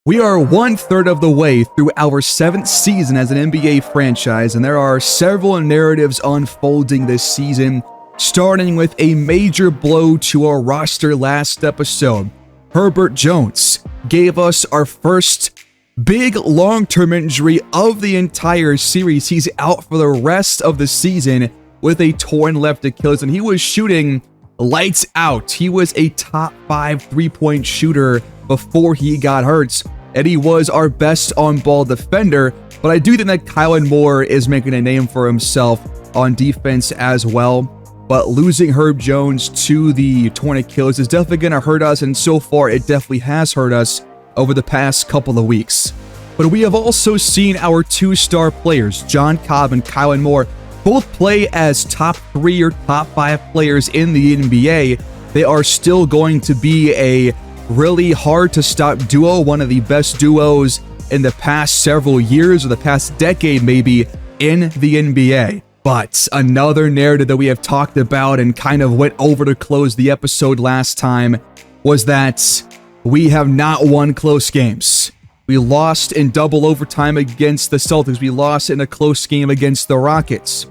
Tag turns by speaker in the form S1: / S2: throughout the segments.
S1: We are 1/3 of the way through our 7th season as an NBA franchise, and there are several narratives unfolding this season, starting with a major blow to our roster last episode. Herbert Jones gave us our first big long-term injury of the entire series. He's out for the rest of the season with a torn left Achilles, and he was shooting lights out. He was a top 5 3-point shooter before he got hurt, and he was our best on-ball defender. But I do think that Kylan Moore is making a name for himself on defense as well. But losing Herb Jones to the torn Achilles is definitely going to hurt us, and so far it definitely has hurt us over the past couple of weeks. But we have also seen our 2-star players, John Cobb and Kylan Moore, both play as top 3 or top 5 players in the NBA. They are still going to be a really hard to stop duo, one of the best duos in the past several years, or the past decade maybe, in the NBA. But another narrative that we have talked about and kind of went over to close the episode last time was that we have not won close games. We lost in double overtime against the Celtics. We lost in a close game against the Rockets.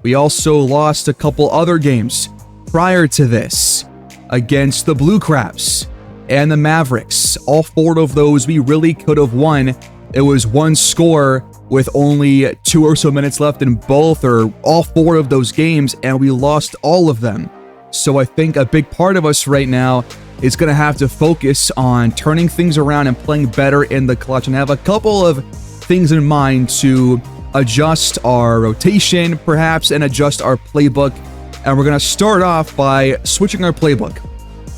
S1: We also lost a couple other games prior to this against the Blue Crabs and the Mavericks. All 4 of those we really could have won. It was one score with only 2 or so minutes left in both or all 4 of those games, and we lost all of them. So I think a big part of us right now is going to have to focus on turning things around and playing better in the clutch, and have a couple of things in mind to adjust our rotation perhaps and adjust our playbook. And we're going to start off by switching our playbook.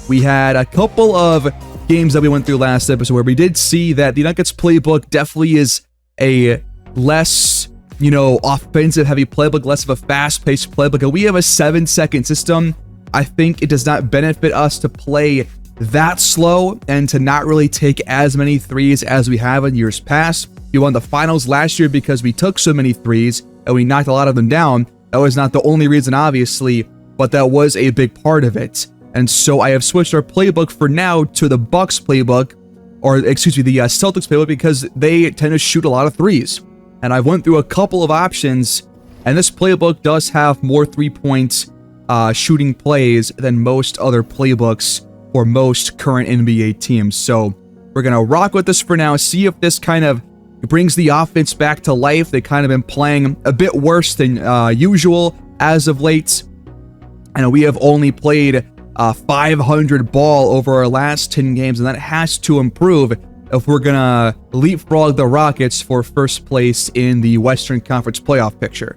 S1: We had a couple of games that we went through last episode where we did see that the Nuggets playbook definitely is a less, offensive heavy playbook, less of a fast-paced playbook. And we have a 7-second system. I think it does not benefit us to play that slow and to not really take as many threes as we have in years past. We won the finals last year because we took so many threes and we knocked a lot of them down. That was not the only reason, obviously, but that was a big part of it. And so I have switched our playbook for now to the Bucks playbook, the Celtics playbook, because they tend to shoot a lot of threes. And I went through a couple of options, and this playbook does have more 3-point shooting plays than most other playbooks for most current NBA teams. So we're going to rock with this for now, see if this kind of brings the offense back to life. They kind of been playing a bit worse than usual as of late. And we have only played 500 ball over our last 10 games, and that has to improve if we're going to leapfrog the Rockets for first place in the Western Conference playoff picture.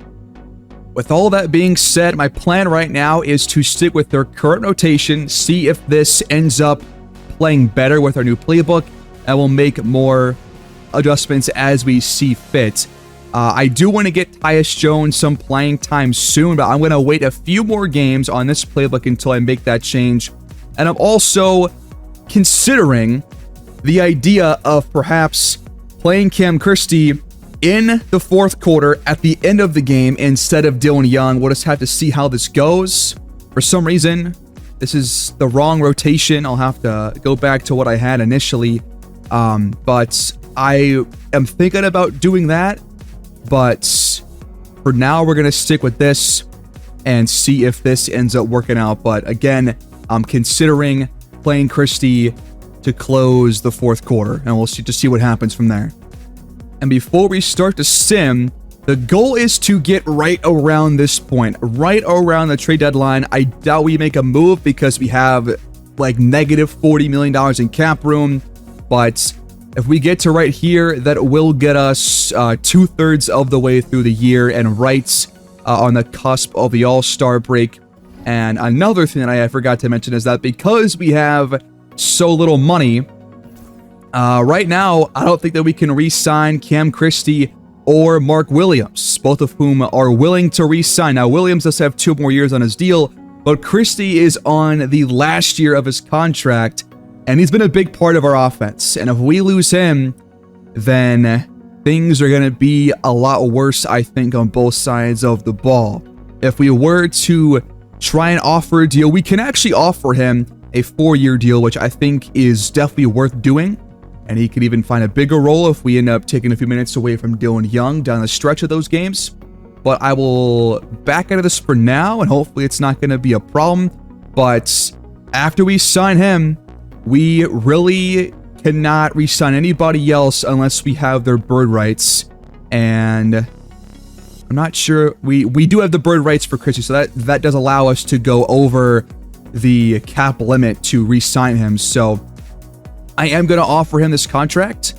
S1: With all that being said, my plan right now is to stick with their current rotation, see if this ends up playing better with our new playbook, and we'll make more adjustments as we see fit. I do want to get Tyus Jones some playing time soon, but I'm going to wait a few more games on this playbook until I make that change. And I'm also considering the idea of perhaps playing Cam Christie in the 4th quarter at the end of the game instead of Dylan Young. We'll just have to see how this goes. For some reason, this is the wrong rotation. I'll have to go back to what I had initially. But I am thinking about doing that. But for now, we're going to stick with this and see if this ends up working out. But again, I'm considering playing Christie to close the 4th quarter, and we'll see what happens from there. And before we start to sim, the goal is to get right around this point, right around the trade deadline. I doubt we make a move because we have like negative $40 million in cap room. But if we get to right here, that will get us 2/3 of the way through the year and right on the cusp of the All-Star break. And another thing that I forgot to mention is that because we have so little money, right now, I don't think that we can re-sign Cam Christie or Mark Williams, both of whom are willing to re-sign. Now, Williams does have 2 more years on his deal, but Christie is on the last year of his contract, and he's been a big part of our offense. And if we lose him, then things are going to be a lot worse, I think, on both sides of the ball. If we were to try and offer a deal, we can actually offer him a 4-year deal, which I think is definitely worth doing. And he could even find a bigger role if we end up taking a few minutes away from Dylan Young down the stretch of those games. But I will back out of this for now, and hopefully it's not going to be a problem. But after we sign him, we really cannot re-sign anybody else unless we have their bird rights. And I'm not sure. We do have the bird rights for Christie, so that does allow us to go over the cap limit to re-sign him. So I am going to offer him this contract,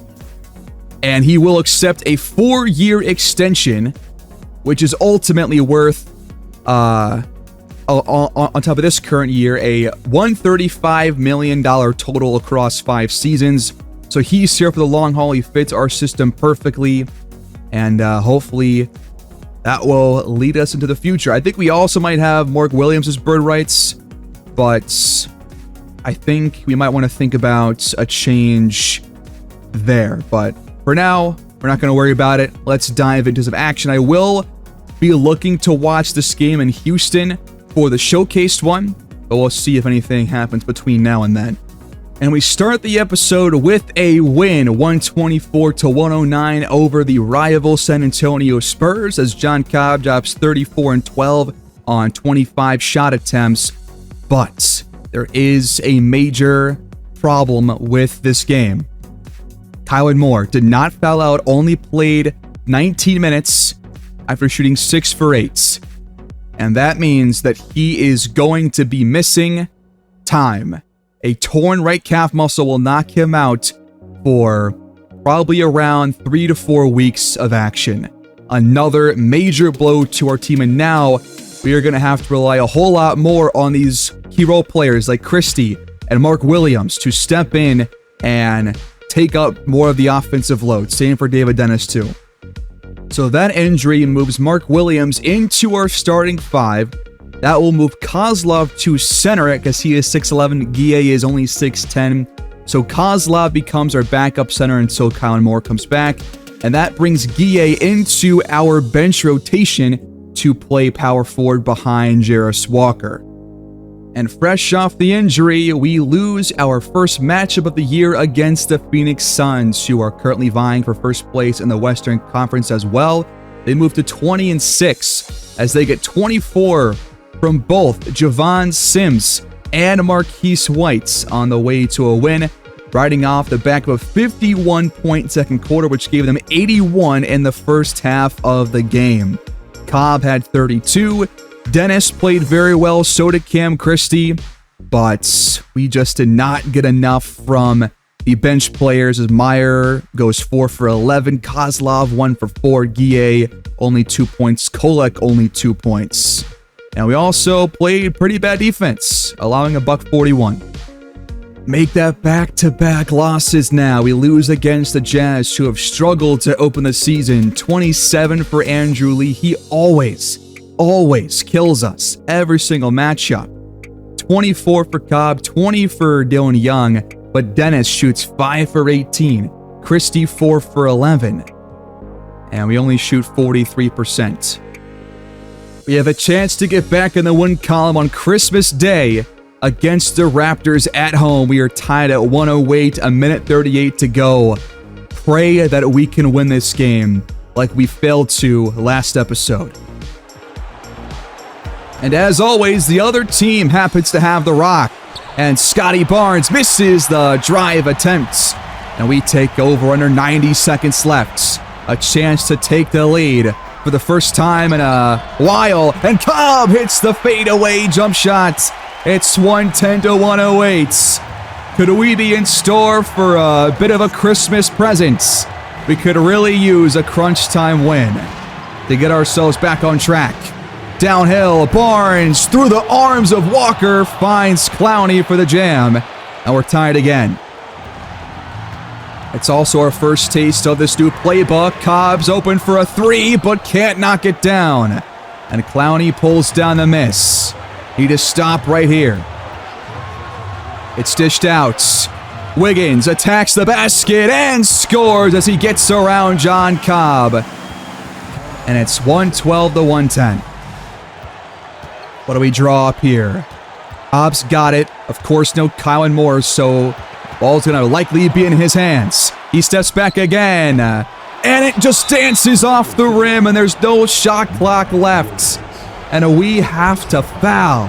S1: and he will accept a 4-year extension, which is ultimately worth, on top of this current year, a $135 million total across 5 seasons. So he's here for the long haul. He fits our system perfectly, and hopefully that will lead us into the future. I think we also might have Mark Williams' bird rights, but I think we might want to think about a change there. But for now, we're not going to worry about it. Let's dive into some action. I will be looking to watch this game in Houston for the showcased one, but we'll see if anything happens between now and then. And we start the episode with a win, 124-109 over the rival San Antonio Spurs, as John Cobb drops 34 and 12 on 25 shot attempts. But there is a major problem with this game. Kylan Moore did not foul out, only played 19 minutes after shooting 6 for 8. And that means that he is going to be missing time. A torn right calf muscle will knock him out for probably around 3 to 4 weeks of action. Another major blow to our team, and now we are going to have to rely a whole lot more on these key role players like Christie and Mark Williams to step in and take up more of the offensive load. Same for David Dennis too. So that injury moves Mark Williams into our starting 5. That will move Kozlov to center because he is 6'11". Guille is only 6'10". So Kozlov becomes our backup center until Kylan Moore comes back. And that brings Guille into our bench rotation to play power forward behind Jarris Walker. And fresh off the injury, we lose our first matchup of the year against the Phoenix Suns, who are currently vying for first place in the Western Conference as well. They move to 20-6 as they get 24 from both Javon Sims and Marquise White on the way to a win, riding off the back of a 51-point second quarter, which gave them 81 in the first half of the game. Cobb had 32. Dennis played very well, so did Cam Christie, but we just did not get enough from the bench players as Meyer goes 4 for 11, Kozlov 1 for 4, Guille only 2 points, Kolek only 2 points. And we also played pretty bad defense, allowing a $141. Make that back-to-back losses now. We lose against the Jazz, who have struggled to open the season. 27 for Andrew Lee. He always kills us every single matchup. 24 for Cobb, 20 for Dylan Young, but Dennis shoots 5 for 18. Christie 4 for 11. And we only shoot 43%. We have a chance to get back in the win column on Christmas Day against the Raptors at home. We are tied at 108, a minute 38 to go. Pray that we can win this game like we failed to last episode. And as always, the other team happens to have the rock, and Scotty Barnes misses the drive attempts, and we take over under 90 seconds left. A chance to take the lead for the first time in a while, and Cobb hits the fadeaway jump shot. It's 110-108. Could we be in store for a bit of a Christmas present? We could really use a crunch time win to get ourselves back on track. Downhill, Barnes through the arms of Walker finds Clowney for the jam, and we're tied again. It's also our first taste of this new playbook. Cobb's open for a 3, but can't knock it down. And Clowney pulls down the miss. Need to stop right here. It's dished out. Wiggins attacks the basket and scores as he gets around John Cobb. And it's 112-110. What do we draw up here? Cobb's got it. Of course, no Kylan Moore, so Ball's going to likely be in his hands. He steps back again. And it just dances off the rim, and there's no shot clock left. And we have to foul.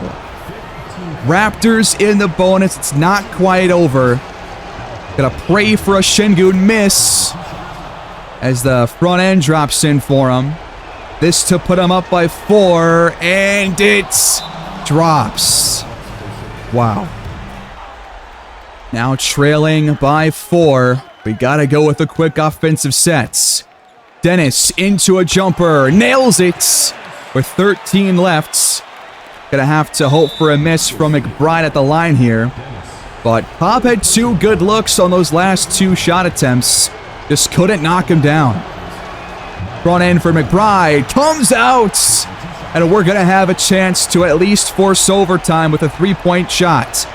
S1: Raptors in the bonus. It's not quite over. Gonna pray for a Şengün miss as the front end drops in for him. This to put him up by 4, and it drops. Wow. Now trailing by 4. We gotta go with the quick offensive sets. Dennis into a jumper, nails it with 13 left. Gonna have to hope for a miss from McBride at the line here. But Cobb had 2 good looks on those last 2 shot attempts. Just couldn't knock him down. Front end for McBride comes out. And we're gonna have a chance to at least force overtime with a 3-point shot.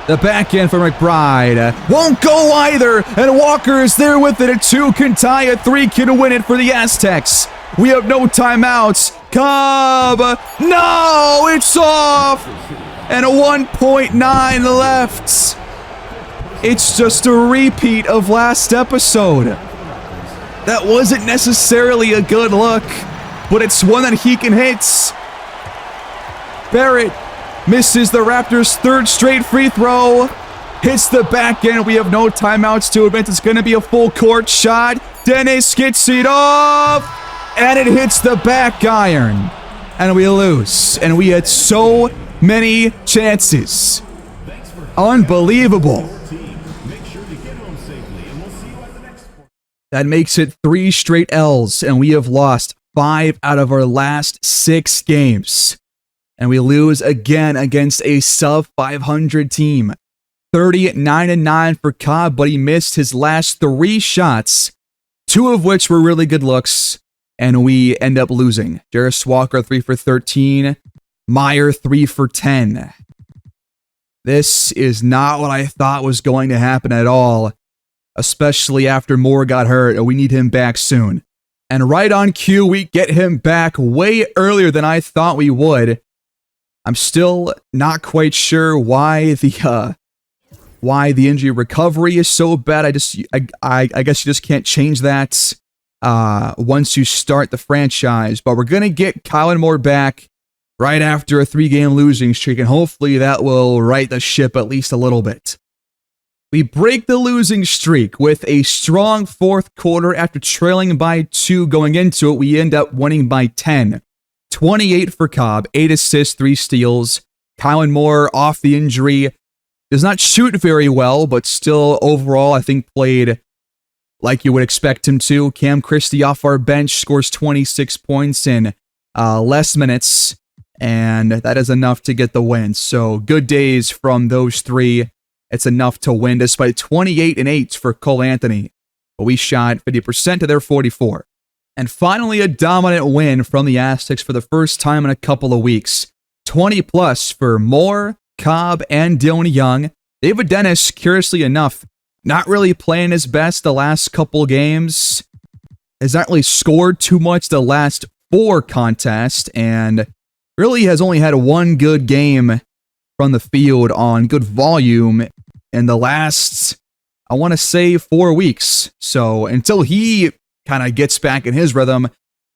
S1: The back end for McBride won't go either, and Walker is there with it. A 2 can tie, a 3 can win it for the Aztecs. We have no timeouts. Cobb, no, it's off, and a 1.9 left. It's just a repeat of last episode. That wasn't necessarily a good look, but it's one that he can hit. Barrett misses the Raptors' 3rd straight free throw. Hits the back end. We have no timeouts to admit. It's going to be a full court shot. Dennis gets it off. And it hits the back iron. And we lose. And we had so many chances. Unbelievable. That makes it 3 straight L's. And we have lost 5 out of our last 6 games. And we lose again against a sub-500 team. 39-9 for Cobb, but he missed his last 3 shots, 2 of which were really good looks, and we end up losing. Jarris Walker, 3 for 13. Meyer, 3 for 10. This is not what I thought was going to happen at all, especially after Moore got hurt, and we need him back soon. And right on cue, we get him back way earlier than I thought we would. I'm still not quite sure why the injury recovery is so bad. I guess you just can't change that once you start the franchise. But we're gonna get Colin Moore back right after a 3-game losing streak, and hopefully that will right the ship at least a little bit. We break the losing streak with a strong 4th quarter after trailing by 2 going into it. We end up winning by 10. 28 for Cobb, 8 assists, 3 steals. Colin Moore off the injury. Does not shoot very well, but still overall I think played like you would expect him to. Cam Christie off our bench scores 26 points in less minutes, and that is enough to get the win. So good days from those 3. It's enough to win despite 28 and 8 for Cole Anthony. But we shot 50% to their 44. And finally, a dominant win from the Aztecs for the first time in a couple of weeks. 20 plus for Moore, Cobb, and Dylan Young. David Dennis, curiously enough, not really playing his best the last couple games. Has not really scored too much the last 4 contests, and really has only had 1 good game from the field on good volume in the last, I want to say, 4 weeks. So until he kind of gets back in his rhythm,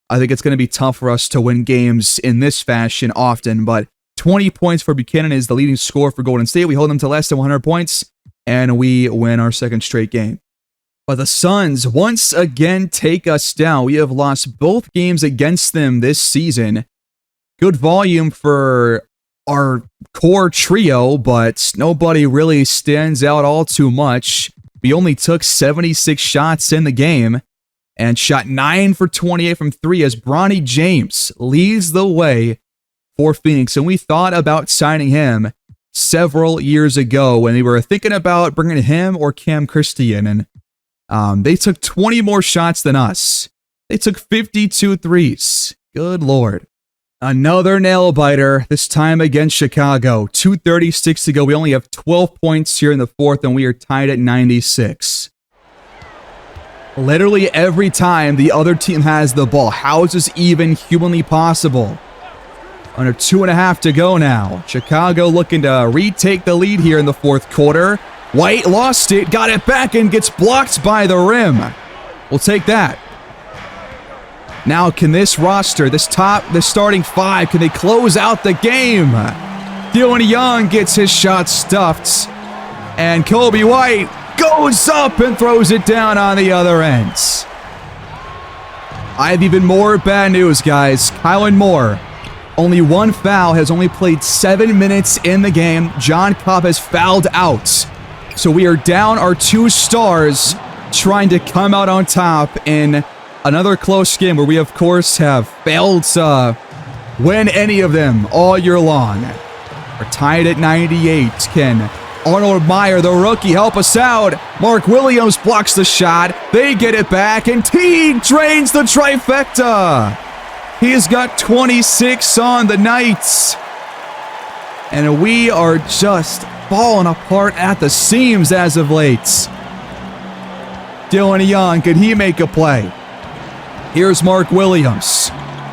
S1: I think it's going to be tough for us to win games in this fashion often. But 20 points for Buchanan is the leading score for Golden State. We hold them to less than 100 points, and we win our 2nd straight game. But the Suns once again take us down. We have lost both games against them this season. Good volume for our core trio, but nobody really stands out all too much. We only took 76 shots in the game and shot 9 for 28 from 3 as Bronny James leads the way for Phoenix. And we thought about signing him several years ago when we were thinking about bringing him or Cam Christie in. And they took 20 more shots than us. They took 52 threes. Good Lord. Another nail-biter, this time against Chicago. 2:36 to go. We only have 12 points here in the 4th, and we are tied at 96. Literally every time the other team has the ball. How is this even humanly possible? Under 2.5 to go now. Chicago looking to retake the lead here in the 4th quarter. White lost it, got it back, and gets blocked by the rim. We'll take that. Now, can this roster, this starting five, can they close out the game? Dylan Young gets his shot stuffed. And Kobe White goes up and throws it down on the other end. I have even more bad news, guys. Kylan Moore, only one foul, has only played 7 minutes in the game. John Cobb has fouled out. So we are down our 2 stars, trying to come out on top in another close game where we, of course, have failed to win any of them all year long. We're tied at 98. Can Arnold Meyer, the rookie, help us out? Mark Williams blocks the shot. They get it back, and Teague drains the trifecta. He's got 26 on the night. And we are just falling apart at the seams as of late. Dylan Young, could he make a play? Here's Mark Williams,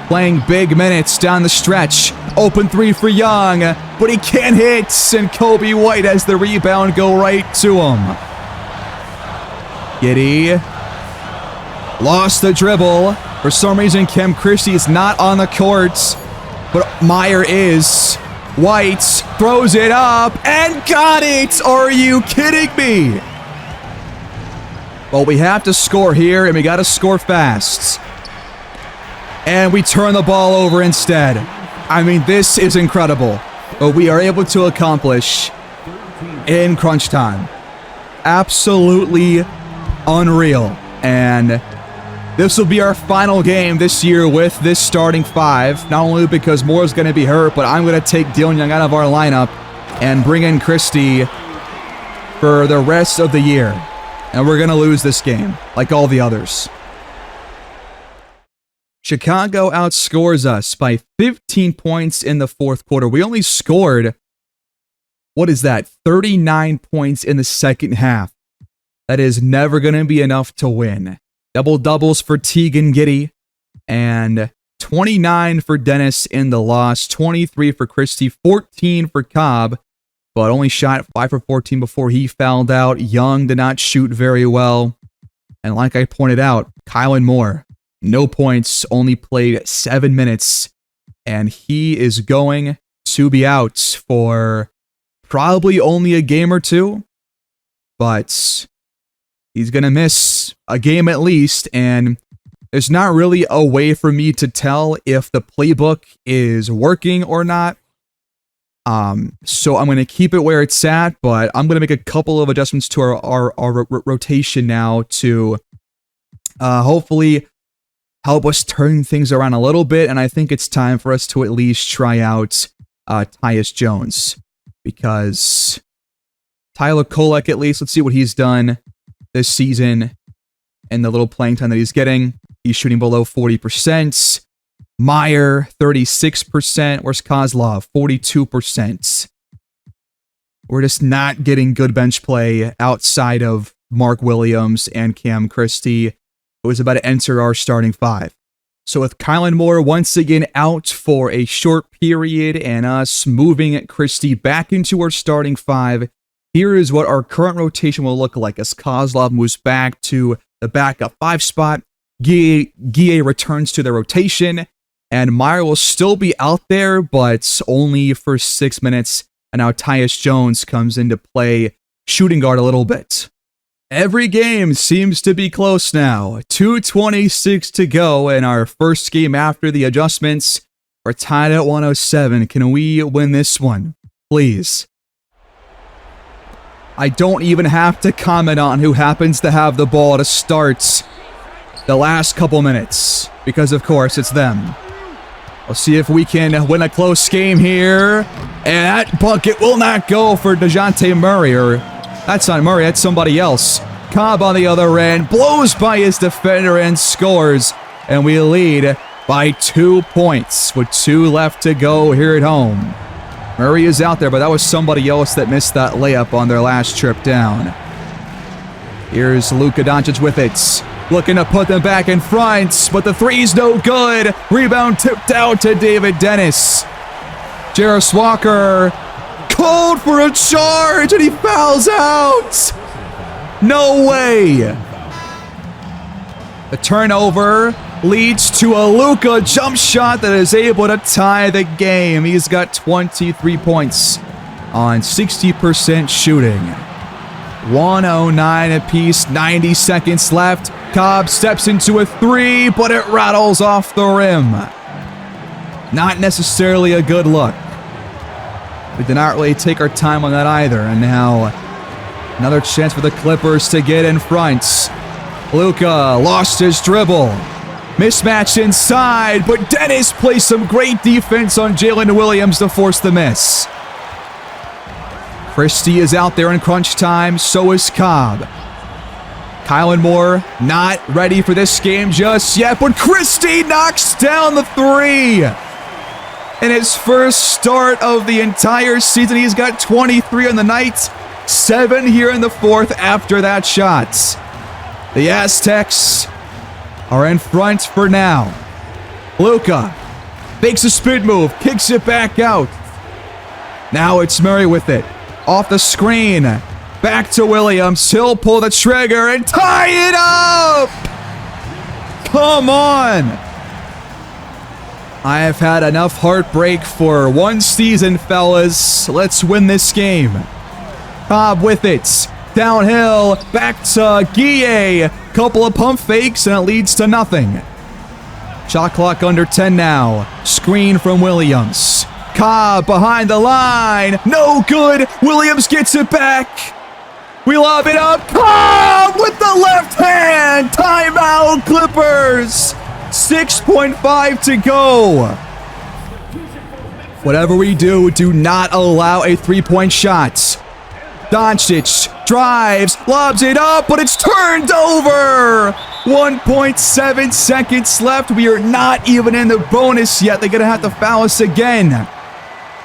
S1: playing big minutes down the stretch. Open 3 for Young, but he can't hit, and Kobe White has the rebound go right to him. Giddy lost the dribble. For some reason, Cam Christie is not on the court, but Meyer is. White throws it up and got it! Are you kidding me? Well, we have to score here, and we got to score fast. And we turn the ball over instead. I mean, this is incredible what we are able to accomplish in crunch time. Absolutely unreal. And this will be our final game this year with this starting five. Not only because Moore's going to be hurt, but I'm going to take Dylan Young out of our lineup and bring in Christie for the rest of the year. And we're going to lose this game, like all the others. Chicago outscores us by 15 points in the fourth quarter. We only scored, 39 points in the second half. That is never going to be enough to win. Double-doubles for Teague and Giddy, and 29 for Dennis in the loss, 23 for Christie, 14 for Cobb, but only shot 5 for 14 before he fouled out. Young did not shoot very well. And like I pointed out, Kylan Moore, no points, only played 7 minutes, and he is going to be out for probably only a game or two, but he's going to miss a game at least, and there's not really a way for me to tell if the playbook is working or not. So I'm going to keep it where it's at, but I'm going to make a couple of adjustments to our rotation now to hopefully help us turn things around a little bit, and I think it's time for us to at least try out Tyus Jones, because Tyler Kolek, at least, let's see what he's done this season and the little playing time that he's getting. He's shooting below 40%. Meyer, 36%. Where's Kozlov? 42%. We're just not getting good bench play outside of Mark Williams and Cam Christie, who is about to enter our starting five. So with Kylan Moore once again out for a short period and us moving Christie back into our starting five, here is what our current rotation will look like as Kozlov moves back to the backup 5 spot. Guille returns to the rotation, and Meyer will still be out there, but only for 6 minutes. And now Tyus Jones comes into play, shooting guard a little bit. Every game seems to be close now. 2:26 to go in our first game after the adjustments. We're tied at 107. Can we win this one? Please. I don't even have to comment on who happens to have the ball to start the last couple minutes, because of course it's them. We'll see if we can win a close game here. And that bucket will not go for DeJounte Murray, or that's not Murray, that's somebody else. Cobb on the other end, blows by his defender and scores. And we lead by 2 points with 2 left to go here at home. Murray is out there, but that was somebody else that missed that layup on their last trip down. Here's Luka Doncic with it. Looking to put them back in front, but the three's no good. Rebound tipped out to David Dennis. Jarris Walker called for a charge and he fouls out. No way. The turnover leads to a Luka jump shot that is able to tie the game. He's got 23 points on 60% shooting. 109 apiece, 90 seconds left. Cobb steps into a three, but it rattles off the rim. Not necessarily a good look. We did not really take our time on that either. And now another chance for the Clippers to get in front. Luka lost his dribble. Mismatch inside, but Dennis plays some great defense on Jalen Williams to force the miss. Christie is out there in crunch time, so is Cobb. Kylan Moore not ready for this game just yet, but Christie knocks down the three. In his first start of the entire season, he's got 23 on the night, 7 here in the fourth after that shot. The Aztecs are in front for now. Luka fakes a spin move, kicks it back out. Now it's Murray with it. Off the screen. Back to Williams. He'll pull the trigger and tie it up! Come on! I have had enough heartbreak for one season, fellas. Let's win this game. Cobb with it. Downhill. Back to Guille. Couple of pump fakes and it leads to nothing. Shot clock under 10 now. Screen from Williams. Cobb behind the line. No good. Williams gets it back. We lob it up. Cobb with the left hand. Timeout, Clippers. 6.5 to go. Whatever we do, do not allow a three-point shot. Doncic drives, lobs it up, but it's turned over. 1.7 seconds left. We are not even in the bonus yet. They're going to have to foul us again.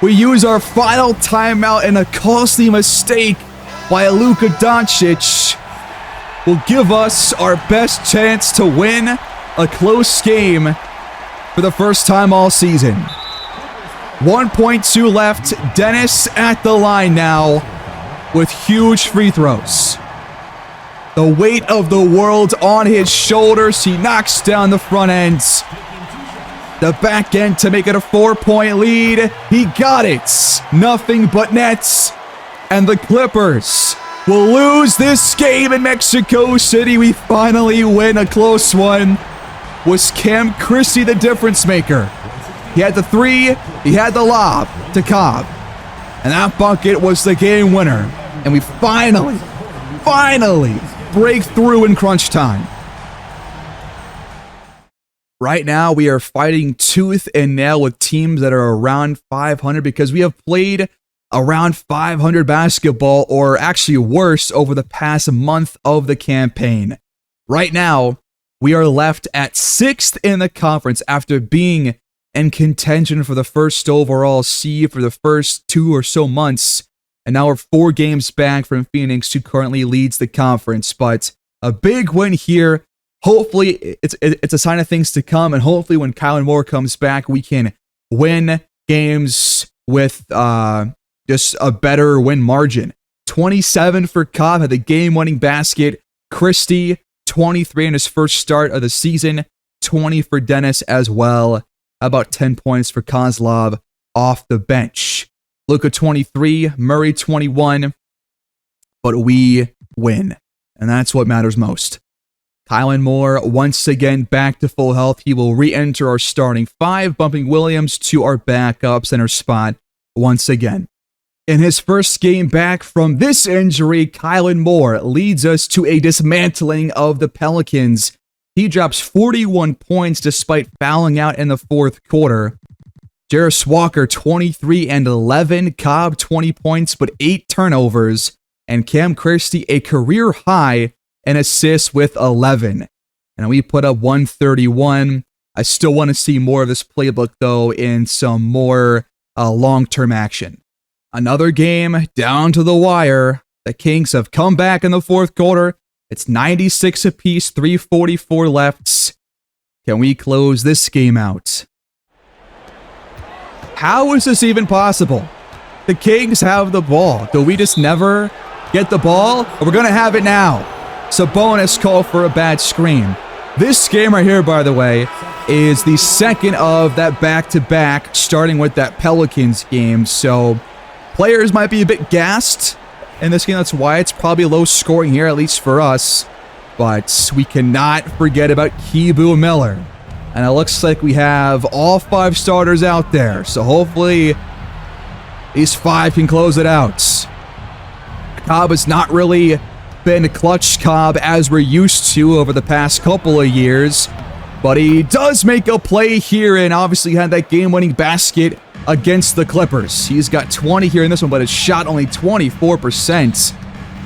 S1: We use our final timeout, and a costly mistake by Luka Doncic will give us our best chance to win a close game for the first time all season. 1.2 left. Dennis at the line now with huge free throws. The weight of the world on his shoulders. He knocks down the front ends. The back end to make it a 4-point lead. He got it. Nothing but nets. And the Clippers will lose this game in Mexico City. We finally win a close one. Was Cam Christie the difference maker? He had the three. He had the lob to Cobb. And that bucket was the game winner. And we finally break through in crunch time. Right now, we are fighting tooth and nail with teams that are around 500 because we have played around 500 basketball, or actually worse, over the past month of the campaign. Right now, we are left at 6th in the conference after being in contention for the first overall seed for the first 2 or so months. And now we're 4 games back from Phoenix, who currently leads the conference. But a big win here. Hopefully, it's a sign of things to come. And hopefully, when Kylan Moore comes back, we can win games with just a better win margin. 27 for Cobb, had the game-winning basket. Christie, 23 in his first start of the season. 20 for Dennis as well. About 10 points for Kozlov off the bench. Luka 23, Murray 21, but we win, and that's what matters most. Kylan Moore, once again back to full health. He will re-enter our starting 5, bumping Williams to our backup center spot once again. In his first game back from this injury, Kylan Moore leads us to a dismantling of the Pelicans. He drops 41 points despite fouling out in the fourth quarter. Jarris Walker, 23 and 11. Cobb, 20 points, but 8 turnovers. And Cam Christie, a career high in assists with 11. And we put up 131. I still want to see more of this playbook, though, in some more long-term action. Another game down to the wire. The Kings have come back in the fourth quarter. It's 96 apiece, 3:44 left. Can we close this game out? How is this even possible? The Kings have the ball. Do we just never get the ball? We're going to have it now. Sabonis called for a bad screen. This game right here, by the way, is the second of that back-to-back, starting with that Pelicans game. So players might be a bit gassed in this game. That's why it's probably low scoring here, at least for us. But we cannot forget about Kebu Miller. And it looks like we have all 5 starters out there. So hopefully these 5 can close it out. Cobb has not really been clutch Cobb as we're used to over the past couple of years. But he does make a play here and obviously had that game-winning basket against the Clippers. He's got 20 here in this one, but his shot only 24%.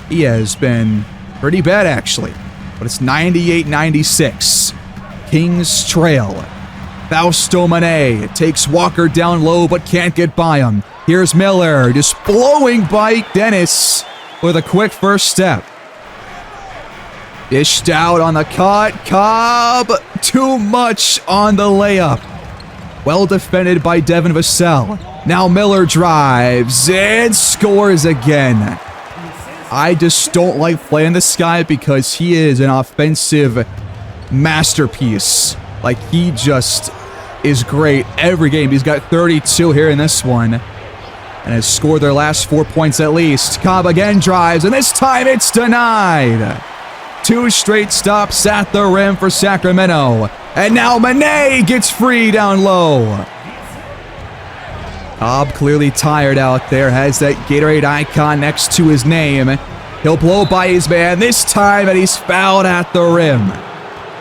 S1: He has been pretty bad, actually. But it's 98-96. Kings trail. Fausto Mané takes Walker down low, but can't get by him. Here's Miller, just blowing by Dennis with a quick first step. Dished out on the cut. Cobb, too much on the layup. Well defended by Devin Vassell. Now Miller drives and scores again. I just don't like playing this guy because he is an offensive masterpiece. Like, he just is great every game. He's got 32 here in this one and has scored their last 4 points at least. Cobb again drives, and this time it's denied. 2 straight stops at the rim for Sacramento. And now Mané gets free down low. Cobb clearly tired out there, has that Gatorade icon next to his name. He'll blow by his man this time, and he's fouled at the rim.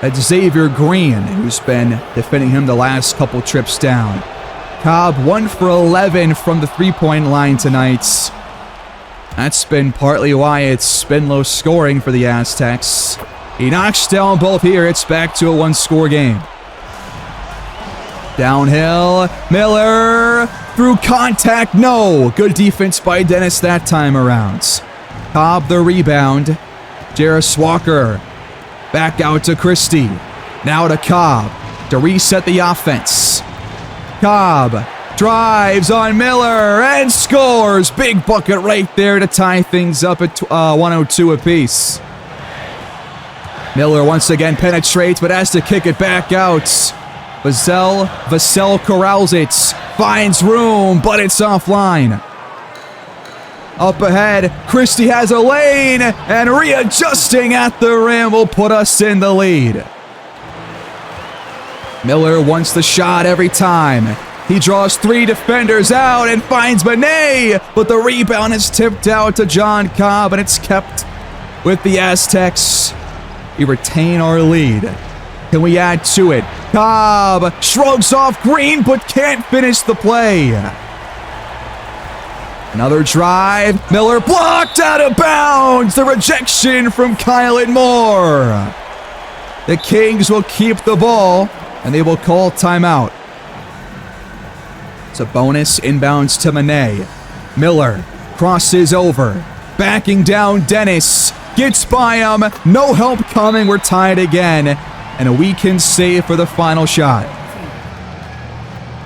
S1: That's Xavier Green, who's been defending him the last couple trips down. Cobb 1 for 11 from the three-point line tonight. That's been partly why it's been low scoring for the Aztecs. He knocks down both here. It's back to a 1-score game. Downhill, Miller through contact. No, good defense by Dennis that time around. Cobb the rebound. Jarris Walker back out to Christie. Now to Cobb to reset the offense. Cobb drives on Miller and scores. Big bucket right there to tie things up at 102 apiece. Miller once again penetrates, but has to kick it back out. Vassell corrals it, finds room, but it's offline. Up ahead, Christie has a lane, and readjusting at the rim will put us in the lead. Miller wants the shot every time. He draws 3 defenders out and finds Mané, but the rebound is tipped out to John Cobb, and it's kept with the Aztecs. We retain our lead. Can we add to it? Cobb shrugs off Green, but can't finish the play. Another drive. Miller blocked out of bounds. The rejection from Kylan Moore. The Kings will keep the ball, and they will call timeout. Sabonis inbounds to Mané. Miller crosses over. Backing down Dennis. Gets by him. No help coming. We're tied again. And a weekend save for the final shot.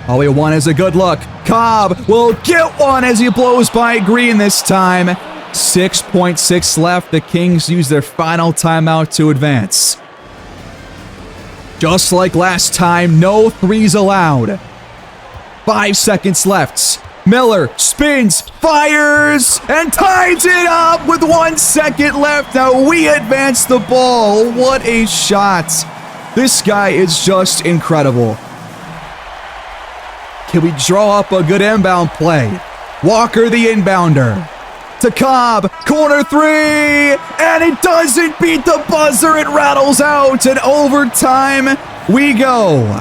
S1: All we want is a good look. Cobb will get one as he blows by Green this time. 6.6 left. The Kings use their final timeout to advance. Just like last time, no threes allowed. 5 seconds left. Miller spins, fires, and ties it up with 1 second left. Now we advance the ball. What a shot. This guy is just incredible. Can we draw up a good inbound play? Walker the inbounder. To Cobb, corner 3, and it doesn't beat the buzzer. It rattles out, and overtime we go.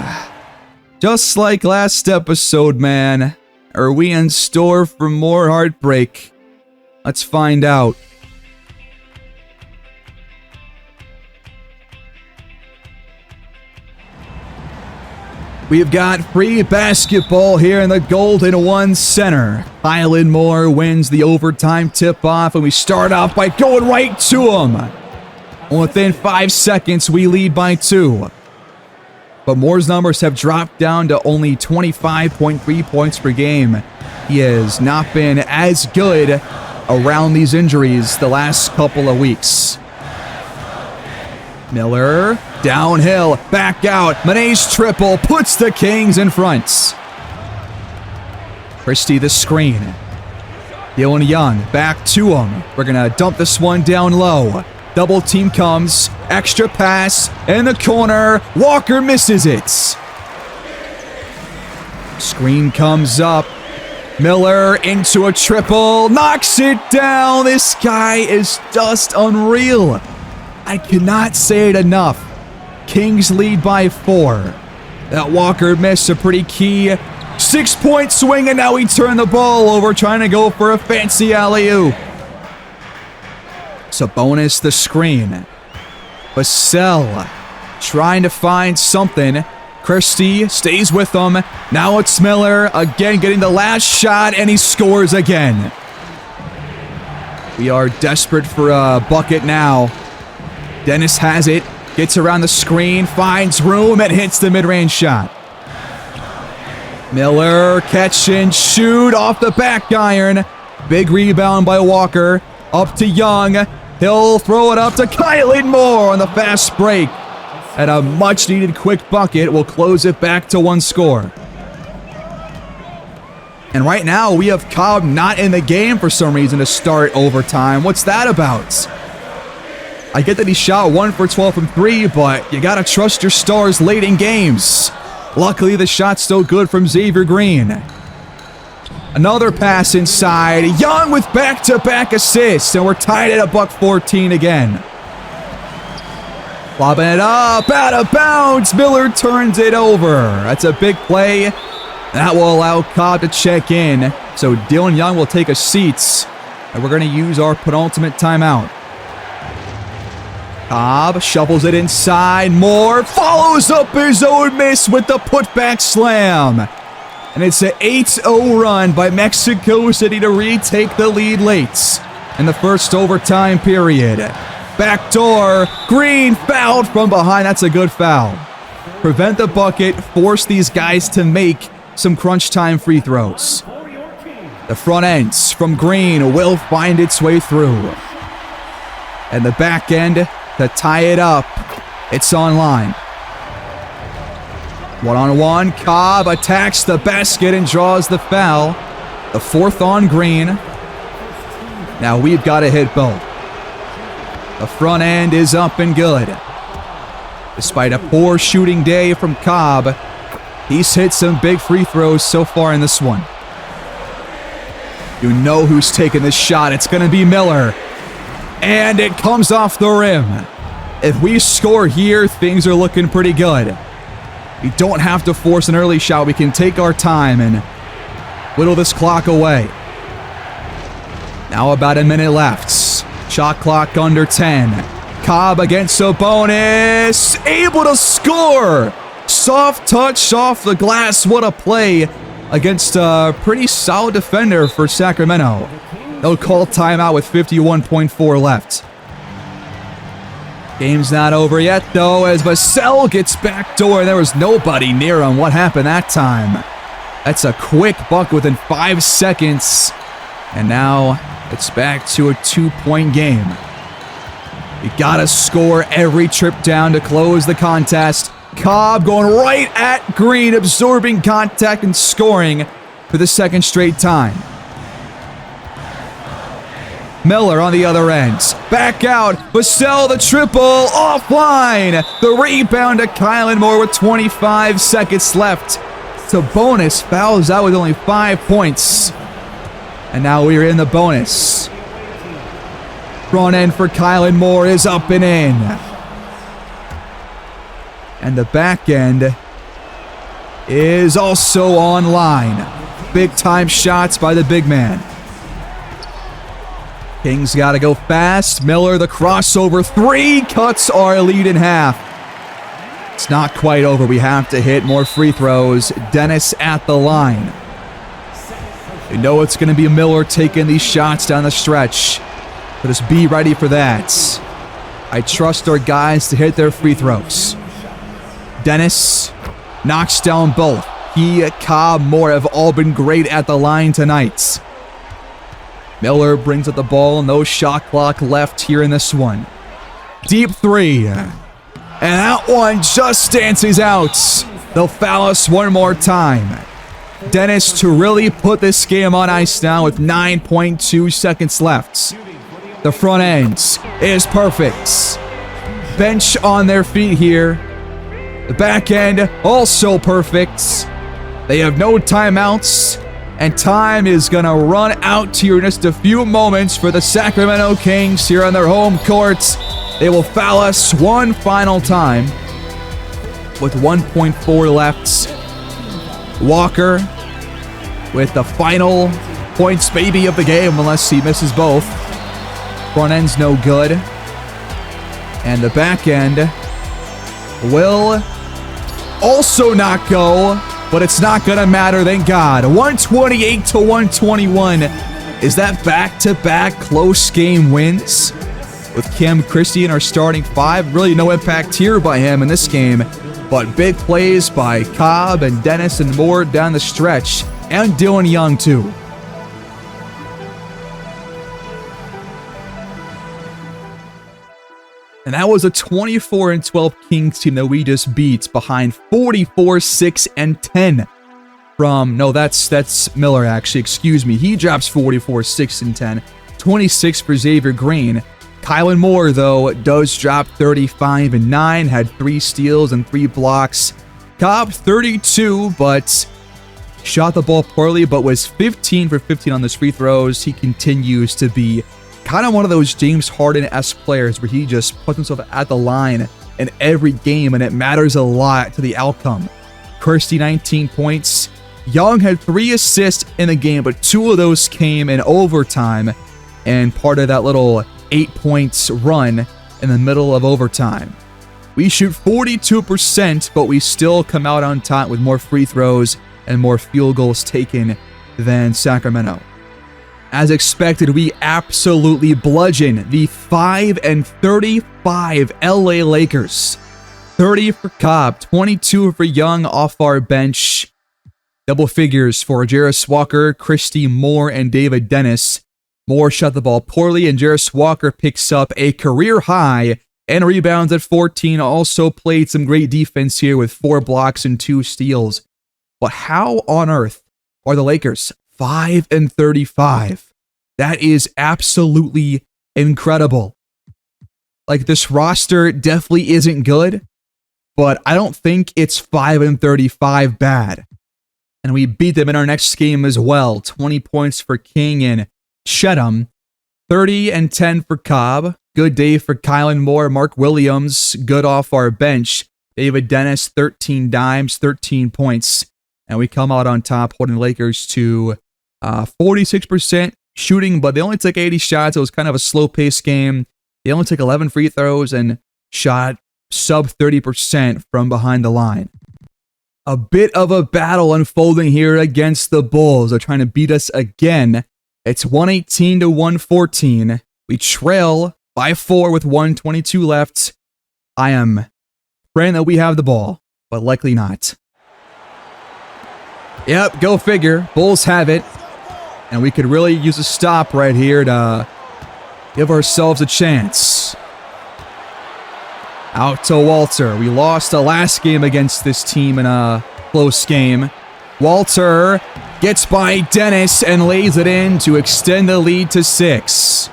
S1: Just like last episode, man. Are we in store for more heartbreak? Let's find out. We've got free basketball here in the Golden One Center. Kylan Moore wins the overtime tip-off, and we start off by going right to him. Within 5 seconds, we lead by 2. but Moore's numbers have dropped down to only 25.3 points per game. He has not been as good around these injuries the last couple of weeks. Miller, downhill, back out. Mane's triple puts the Kings in front. Christie the screen. Dylan Young back to him. We're going to dump this one down low. Double team comes. Extra pass in the corner. Walker misses it. Screen comes up. Miller into a triple. Knocks it down. This guy is just unreal. I cannot say it enough. Kings lead by 4. That Walker miss, a pretty key 6-point swing, and now he turned the ball over trying to go for a fancy alley-oop. Sabonis the screen. Vassell trying to find something. Christie stays with him. Now it's Miller again getting the last shot, and he scores again. We are desperate for a bucket now. Dennis has it, gets around the screen, finds room, and hits the mid-range shot. Miller, catch and shoot off the back iron. Big rebound by Walker. Up to Young. He'll throw it up to Kylan Moore on the fast break. And a much-needed quick bucket will close it back to 1 score. And right now, we have Cobb not in the game for some reason to start overtime. What's that about? I get that he shot 1 for 12 from 3, but you gotta trust your stars late in games. Luckily, the shot's still good from Xavier Green. Another pass inside. Young with back-to-back assists, and we're tied at $114 again. Lobbing it up, out of bounds. Miller turns it over. That's a big play. That will allow Cobb to check in. So Dylan Young will take a seat, and we're going to use our penultimate timeout. Cobb shovels it inside. Moore follows up his own miss with the putback slam. And it's an 8-0 run by Mexico City to retake the lead late in the first overtime period. Backdoor. Green fouled from behind. That's a good foul. Prevent the bucket. Force these guys to make some crunch time free throws. The front ends from Green will find its way through. And the back end to tie it up. It's online. One-on-one. Cobb attacks the basket and draws the foul. The 4th on Green. Now we've got to hit both. The front end is up and good. Despite a poor shooting day from Cobb, he's hit some big free throws so far in this one. You know who's taking this shot. It's going to be Miller. And it comes off the rim. If we score here, things are looking pretty good. We don't have to force an early shot. We can take our time and whittle this clock away. Now about a minute left. Shot clock under 10. Cobb against Sabonis. Able to score. Soft touch off the glass. What a play against a pretty solid defender for Sacramento. They'll call timeout with 51.4 left. Game's not over yet, though, as Vassell gets backdoor. There was nobody near him. What happened that time? That's a quick buck within 5 seconds. And now it's back to a 2-point game. You gotta score every trip down to close the contest. Cobb going right at Green, absorbing contact and scoring for the 2nd straight time. Miller on the other end. Back out. Vassell the triple. Offline. The rebound to Kylan Moore with 25 seconds left. Sabonis fouls out with only 5 points. And now we are in the bonus. Front end for Kylan Moore is up and in. And the back end is also online. Big time shots by the big man. Kings got to go fast. Miller, the crossover 3, cuts our lead in half. It's not quite over. We have to hit more free throws. Dennis at the line. You know it's going to be Miller taking these shots down the stretch. So just be ready for that. I trust our guys to hit their free throws. Dennis knocks down both. He, Cobb, Moore have all been great at the line tonight. Miller brings up the ball. No shot clock left here in this one. Deep three. And that one just dances out. They'll foul us one more time. Dennis to really put this game on ice now with 9.2 seconds left. The front end is perfect. Bench on their feet here. The back end also perfect. They have no timeouts, and time is going to run out here in just a few moments for the Sacramento Kings here on their home court. They will foul us one final time with 1.4 left. Walker with the final points maybe of the game unless he misses both. Front end's no good. And the back end will also not go, but it's not going to matter, thank God. 128 to 121. Is that back-to-back close game wins? With Cam Christie in our starting five, really no impact here by him in this game, but big plays by Cobb and Dennis and Moore down the stretch, and Dylan Young too. And that was a 24-12 Kings team that we just beat behind 44-6-10 from, no, that's Miller actually, excuse me. He drops 44-6-10, 26 for Xavier Green. Kylan Moore, though, does drop 35-9, had 3 steals and 3 blocks. Cobb, 32, but shot the ball poorly, but was 15 for 15 on those free throws. He continues to be kind of one of those James Harden-esque players where he just puts himself at the line in every game, and it matters a lot to the outcome. Kirsty, 19 points. Young had 3 assists in the game, but 2 of those came in overtime, and part of that little 8 points run in the middle of overtime. We shoot 42%, but we still come out on top with more free throws and more field goals taken than Sacramento. As expected, we absolutely bludgeon the 5-35 LA Lakers. 30 for Cobb, 22 for Young off our bench. Double figures for Jarris Walker, Christie Moore, and David Dennis. Moore shot the ball poorly, and Jarris Walker picks up a career high and rebounds at 14. Also played some great defense here with 4 blocks and 2 steals. But how on earth are the Lakers 5-35? That is absolutely incredible. Like, this roster definitely isn't good, but I don't think it's 5-35 bad. And we beat them in our next game as well. 20 points for King and Cheatham. 30-10 for Cobb. Good day for Kylan Moore. Mark Williams, good off our bench. David Dennis, 13 dimes, 13 points. And we come out on top, holding the Lakers to 46% shooting, but they only took 80 shots. It was kind of a slow-paced game. They only took 11 free throws and shot sub 30% from behind the line. A bit of a battle unfolding here against the Bulls. They're trying to beat us again. It's 118 to 114. We trail by 4 with 1:22 left. I am praying that we have the ball, but likely not. Yep, go figure. Bulls have it. And we could really use a stop right here to give ourselves a chance. Out to Walter. We lost the last game against this team in a close game. Walter gets by Dennis and lays it in to extend the lead to 6.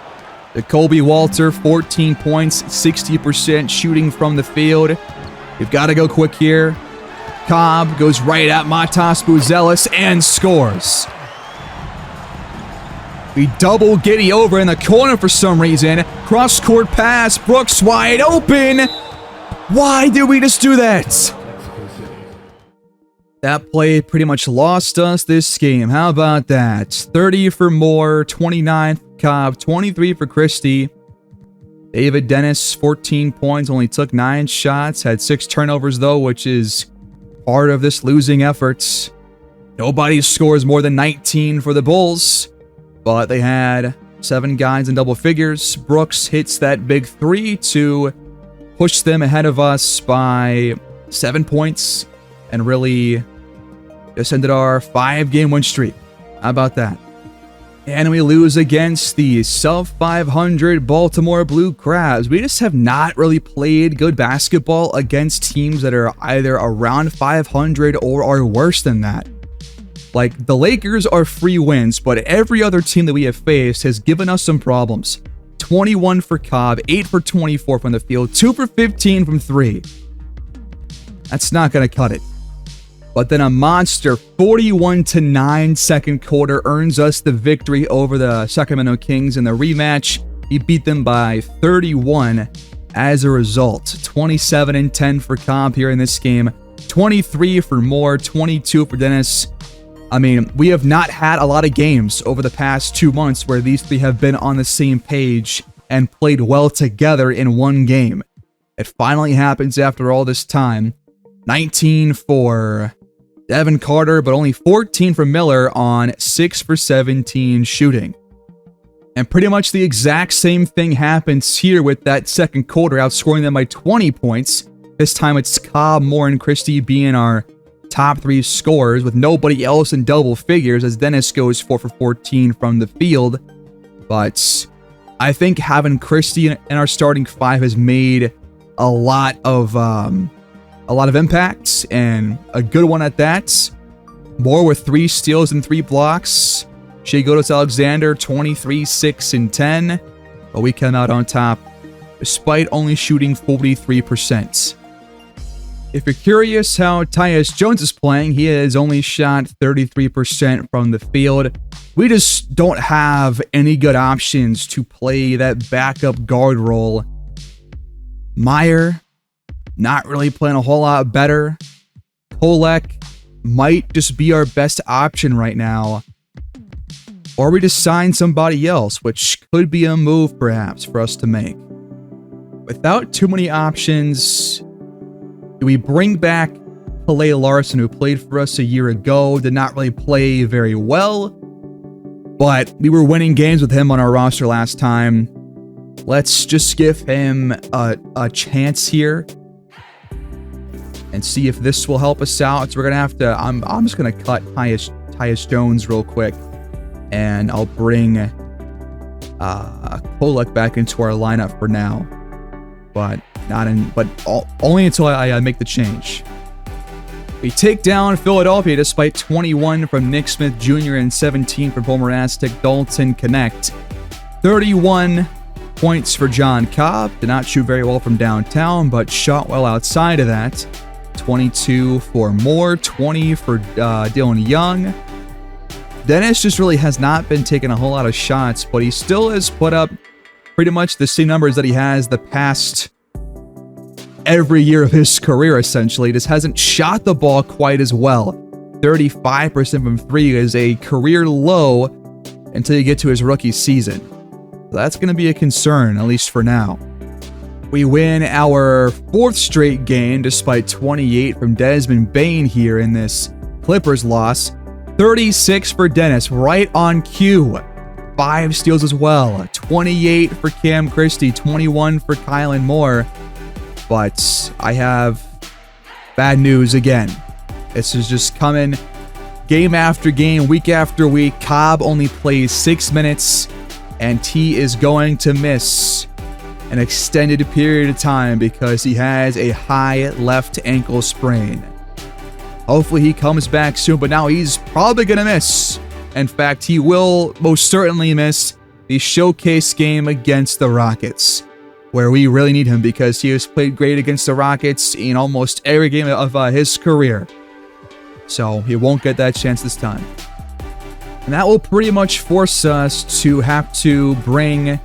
S1: Jacoby Walter, 14 points, 60% shooting from the field. We've got to go quick here. Cobb goes right at Matas Buzelis and scores. We double Giddy over in the corner for some reason. Cross-court pass. Brooks wide open. Why did we just do that? That play pretty much lost us this game. How about that? 30 for Moore, 29 for Cobb, 23 for Christie. David Dennis, 14 points, only took 9 shots. Had 6 turnovers, though, which is part of this losing effort. Nobody scores more than 19 for the Bulls, but they had 7 guys in double figures. Brooks hits that big 3 to push them ahead of us by 7 points. and really just ended our 5-game win streak. How about that? And we lose against the sub-500 Baltimore Blue Crabs. We just have not really played good basketball against teams that are either around 500 or are worse than that. Like, the Lakers are free wins, but every other team that we have faced has given us some problems. 21 for Cobb, 8 for 24 from the field, 2 for 15 from 3. That's not going to cut it. But then a monster 41-9 second quarter earns us the victory over the Sacramento Kings in the rematch. He beat them by 31 as a result. 27-10 for Cobb here in this game. 23 for Moore, 22 for Dennis. I mean, we have not had a lot of games over the past 2 months where these three have been on the same page and played well together in one game. It finally happens after all this time. 19 for Devin Carter, but only 14 for Miller on 6 for 17 shooting. And pretty much the exact same thing happens here with that second quarter, outscoring them by 20 points. This time it's Cobb, Moore, and Christie being our top 3 scorers with nobody else in double figures as Dennis goes 4 for 14 from the field. But I think having Christie in our starting 5 has made a lot of impact, and a good one at that. Moore with 3 steals and 3 blocks. Shai Gilgeous-Alexander 23, 6, and 10. But we come out on top despite only shooting 43%. If you're curious how Tyus Jones is playing, he has only shot 33% from the field. We just don't have any good options to play that backup guard role. Meyer, not really playing a whole lot better. Kolek might just be our best option right now. Or we just sign somebody else, which could be a move perhaps for us to make. Without too many options, do we bring back Pelé Larson, who played for us a year ago, did not really play very well, but we were winning games with him on our roster last time. Let's just give him a chance here and see if this will help us out. So we're gonna have to. I'm just gonna cut Tyus Jones real quick, and I'll bring Kolek back into our lineup for now, but only until I make the change. We take down Philadelphia despite 21 from Nick Smith Jr. and 17 from former Aztec Dalton Connect. 31 points for John Cobb. Did not shoot very well from downtown, but shot well outside of that. 22 for Moore, 20 for Dylan Young. Dennis just really has not been taking a whole lot of shots, but he still has put up pretty much the same numbers that he has the past every year of his career, essentially. Just hasn't shot the ball quite as well. 35% from 3 is a career low until you get to his rookie season. So that's going to be a concern, at least for now. We win our 4th straight game despite 28 from Desmond Bane here in this Clippers loss. 36 for Dennis, right on cue. 5 steals as well. 28 for Cam Christie, 21 for Kylan Moore. But I have bad news again. This is just coming game after game, week after week. Cobb only plays 6 minutes, and he is going to miss an extended period of time because he has a high left ankle sprain. Hopefully he comes back soon, but now he's probably going to miss. In fact, he will most certainly miss the showcase game against the Rockets, where we really need him because he has played great against the Rockets in almost every game of his career. So he won't get that chance this time. And that will pretty much force us to have to bring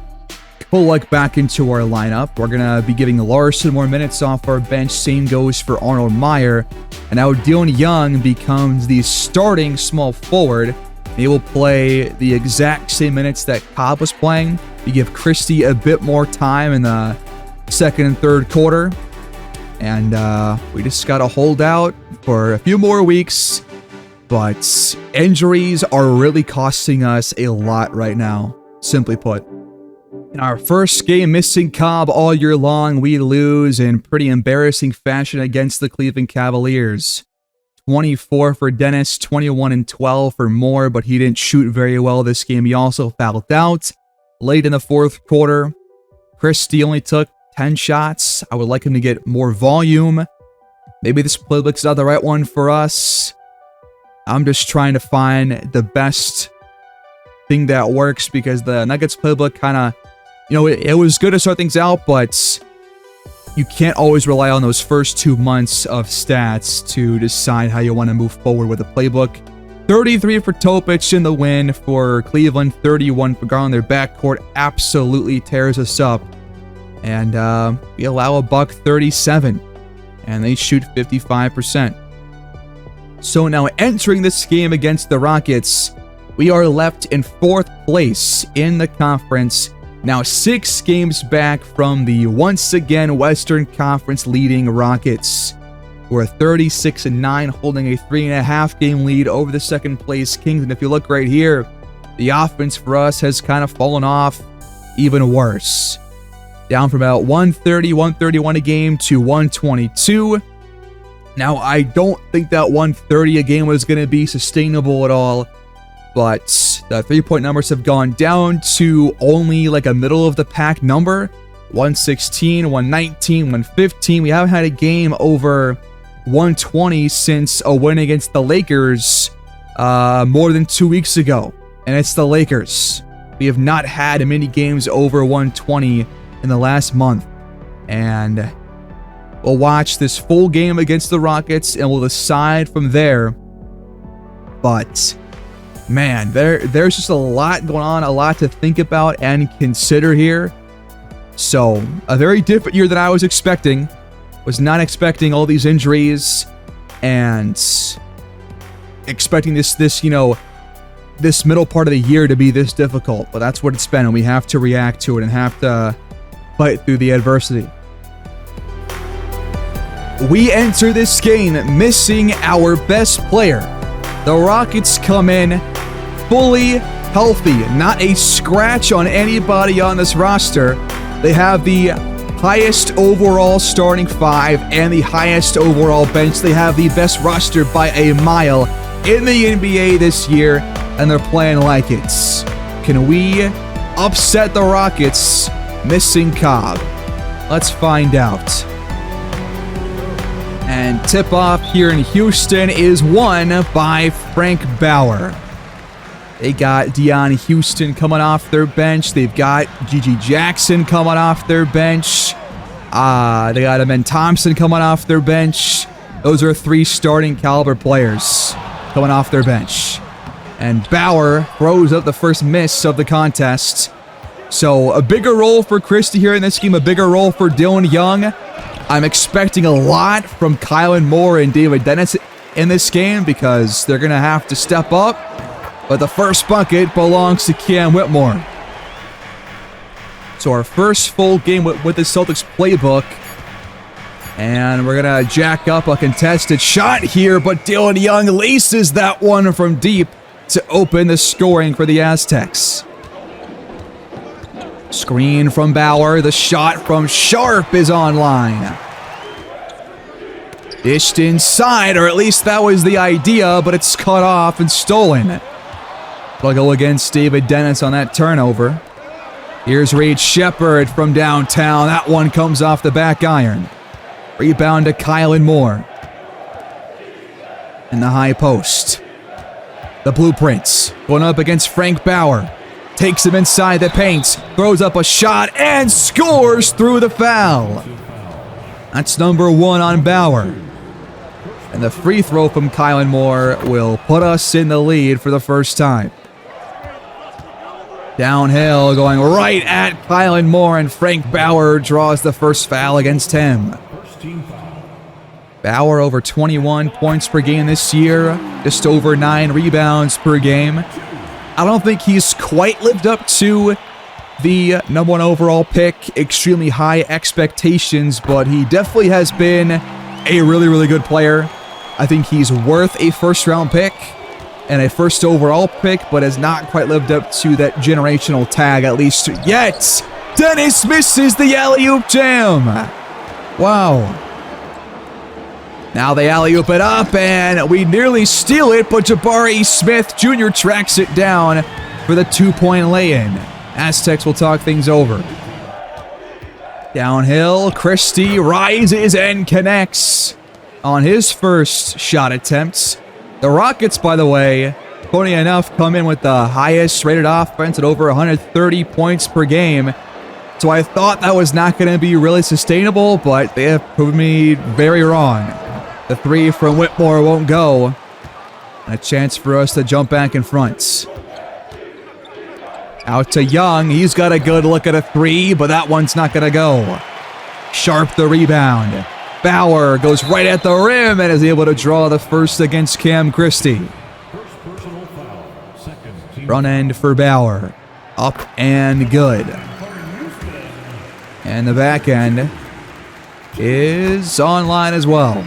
S1: Kolek back into our lineup. We're going to be giving Larson more minutes off our bench. Same goes for Arnold Meyer. And now Dylan Young becomes the starting small forward. He will play the exact same minutes that Cobb was playing. We give Christie a bit more time in the second and third quarter. And we just got to hold out for a few more weeks. But injuries are really costing us a lot right now, simply put. In our first game, missing Cobb all year long, we lose in pretty embarrassing fashion against the Cleveland Cavaliers. 24 for Dennis, 21 and 12 for Moore, but he didn't shoot very well this game. He also fouled out late in the fourth quarter. Christie only took 10 shots. I would like him to get more volume. Maybe this playbook's not the right one for us. I'm just trying to find the best thing that works because the Nuggets playbook kind of, it was good to start things out, but you can't always rely on those first 2 months of stats to decide how you want to move forward with the playbook. 33 for Topic in the win for Cleveland, 31 for Garland. Their backcourt absolutely tears us up. And we allow a buck 37, and they shoot 55%. So now entering this game against the Rockets, we are left in 4th place in the conference. Now 6 games back from the once again Western Conference leading Rockets, who are 36-9, holding a 3.5 game lead over the second place Kings. And if you look right here, the offense for us has kind of fallen off even worse. Down from about 130, 131 a game to 122. Now, I don't think that 130 a game was going to be sustainable at all, but the three-point numbers have gone down to only like a middle-of-the-pack number. 116, 119, 115. We haven't had a game over 120 since a win against the Lakers more than 2 weeks ago. And it's the Lakers. We have not had many games over 120 in the last month. And we'll watch this full game against the Rockets and we'll decide from there. But man, there's just a lot going on, a lot to think about and consider here. So, a very different year than I was expecting. Was not expecting all these injuries and expecting this middle part of the year to be this difficult. But that's what it's been, and we have to react to it and have to fight through the adversity. We enter this game missing our best player. The Rockets come in fully healthy, not a scratch on anybody on this roster. They have the highest overall starting 5 and the highest overall bench. They have the best roster by a mile in the NBA this year, and they're playing like it. Can we upset the Rockets missing Cobb? Let's find out. And tip-off here in Houston is won by Frank Bauer. They got Deion Houston coming off their bench. They've got Gigi Jackson coming off their bench. They got Amen Thompson coming off their bench. Those are 3 starting caliber players coming off their bench. And Bauer throws up the first miss of the contest. So a bigger role for Christie here in this game, a bigger role for Dylan Young. I'm expecting a lot from Kylan Moore and David Dennis in this game because they're going to have to step up. But the first bucket belongs to Cam Whitmore. So our first full game with the Celtics playbook. And we're going to jack up a contested shot here, but Dylan Young laces that one from deep to open the scoring for the Aztecs. Screen from Bauer. The shot from Sharp is online. Dished inside, or at least that was the idea, but it's cut off and stolen. It'll go against David Dennis on that turnover. Here's Reed Shepherd from downtown. That one comes off the back iron. Rebound to Kylan Moore. In the high post. The blueprints going up against Frank Bauer. Takes him inside the paint. Throws up a shot and scores through the foul. That's number 1 on Bauer. And the free throw from Kylan Moore will put us in the lead for the first time. Downhill, going right at Kylan Moore, and Frank Bauer draws the first foul against him. Bauer over 21 points per game this year, just over 9 rebounds per game. I don't think he's quite lived up to the number 1 overall pick, extremely high expectations, but he definitely has been a really, really good player. I think he's worth a first-round pick and a first overall pick, but has not quite lived up to that generational tag, at least yet. Dennis misses the alley-oop jam. Wow. Now they alley-oop it up, and we nearly steal it, but Jabari Smith Jr. tracks it down for the 2-point lay-in. Aztecs will talk things over. Downhill, Christie rises and connects on his first shot attempts. The Rockets, by the way, funny enough, come in with the highest rated offense at over 130 points per game. So I thought that was not going to be really sustainable, but they have proven me very wrong. The three from Whitmore won't go. And a chance for us to jump back in front. Out to Young. He's got a good look at a three, but that one's not going to go. Sharp the rebound. Bauer goes right at the rim and is able to draw the first against Cam Christie. Front end for Bauer. Up and good. And the back end is online as well.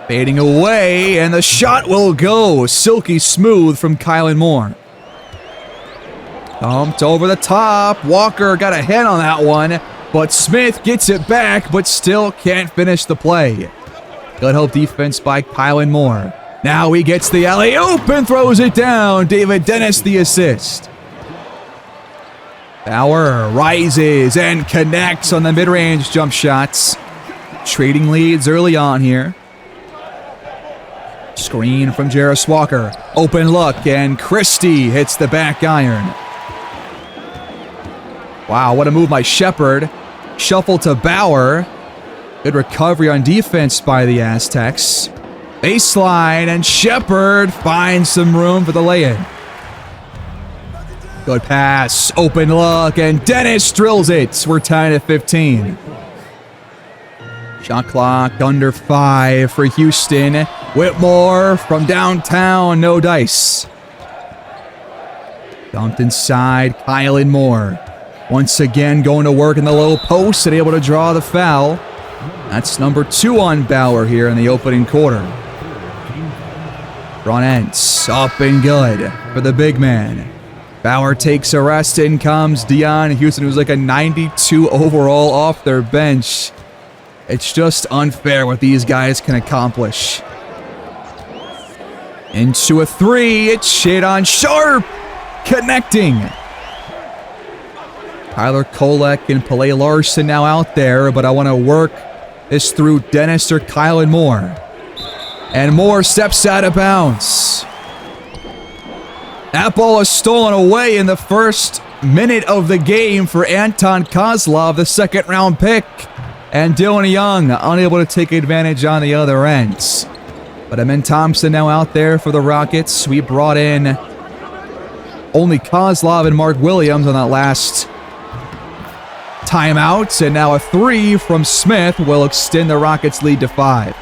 S1: Fading away, and the shot will go. Silky smooth from Kylan Moore. Dumped over the top. Walker got a hand on that one, but Smith gets it back, but still can't finish the play. Good help defense by Kylan Moore. Now he gets the alley-oop and throws it down. David Dennis the assist. Bauer rises and connects on the mid-range jump shots. Trading leads early on here. Screen from Jarris Walker. Open look, and Christie hits the back iron. Wow, what a move by Shepard. Shuffle to Bauer. Good recovery on defense by the Aztecs. Baseline, and Shepard finds some room for the lay-in. Good pass, open look, and Dennis drills it. We're tied at 15. Shot clock under 5 for Houston. Whitmore from downtown, no dice. Dumped inside, Kylan Moore. Once again going to work in the low post and able to draw the foul. That's number 2 on Bauer here in the opening quarter. Front ends, up and good for the big man. Bauer takes a rest, in comes Dion Houston, who's like a 92 overall off their bench. It's just unfair what these guys can accomplish. Into a 3, it's Shadon Sharp, connecting. Tyler Kolek and Pele Larson now out there, but I want to work this through Dennis or Kylan Moore. And Moore steps out of bounds. That ball is stolen away in the first minute of the game for Anton Kozlov, the second-round pick. And Dylan Young unable to take advantage on the other end. But Amin Thompson now out there for the Rockets. We brought in only Kozlov and Mark Williams on that last timeout. And now a 3 from Smith will extend the Rockets' lead to 5.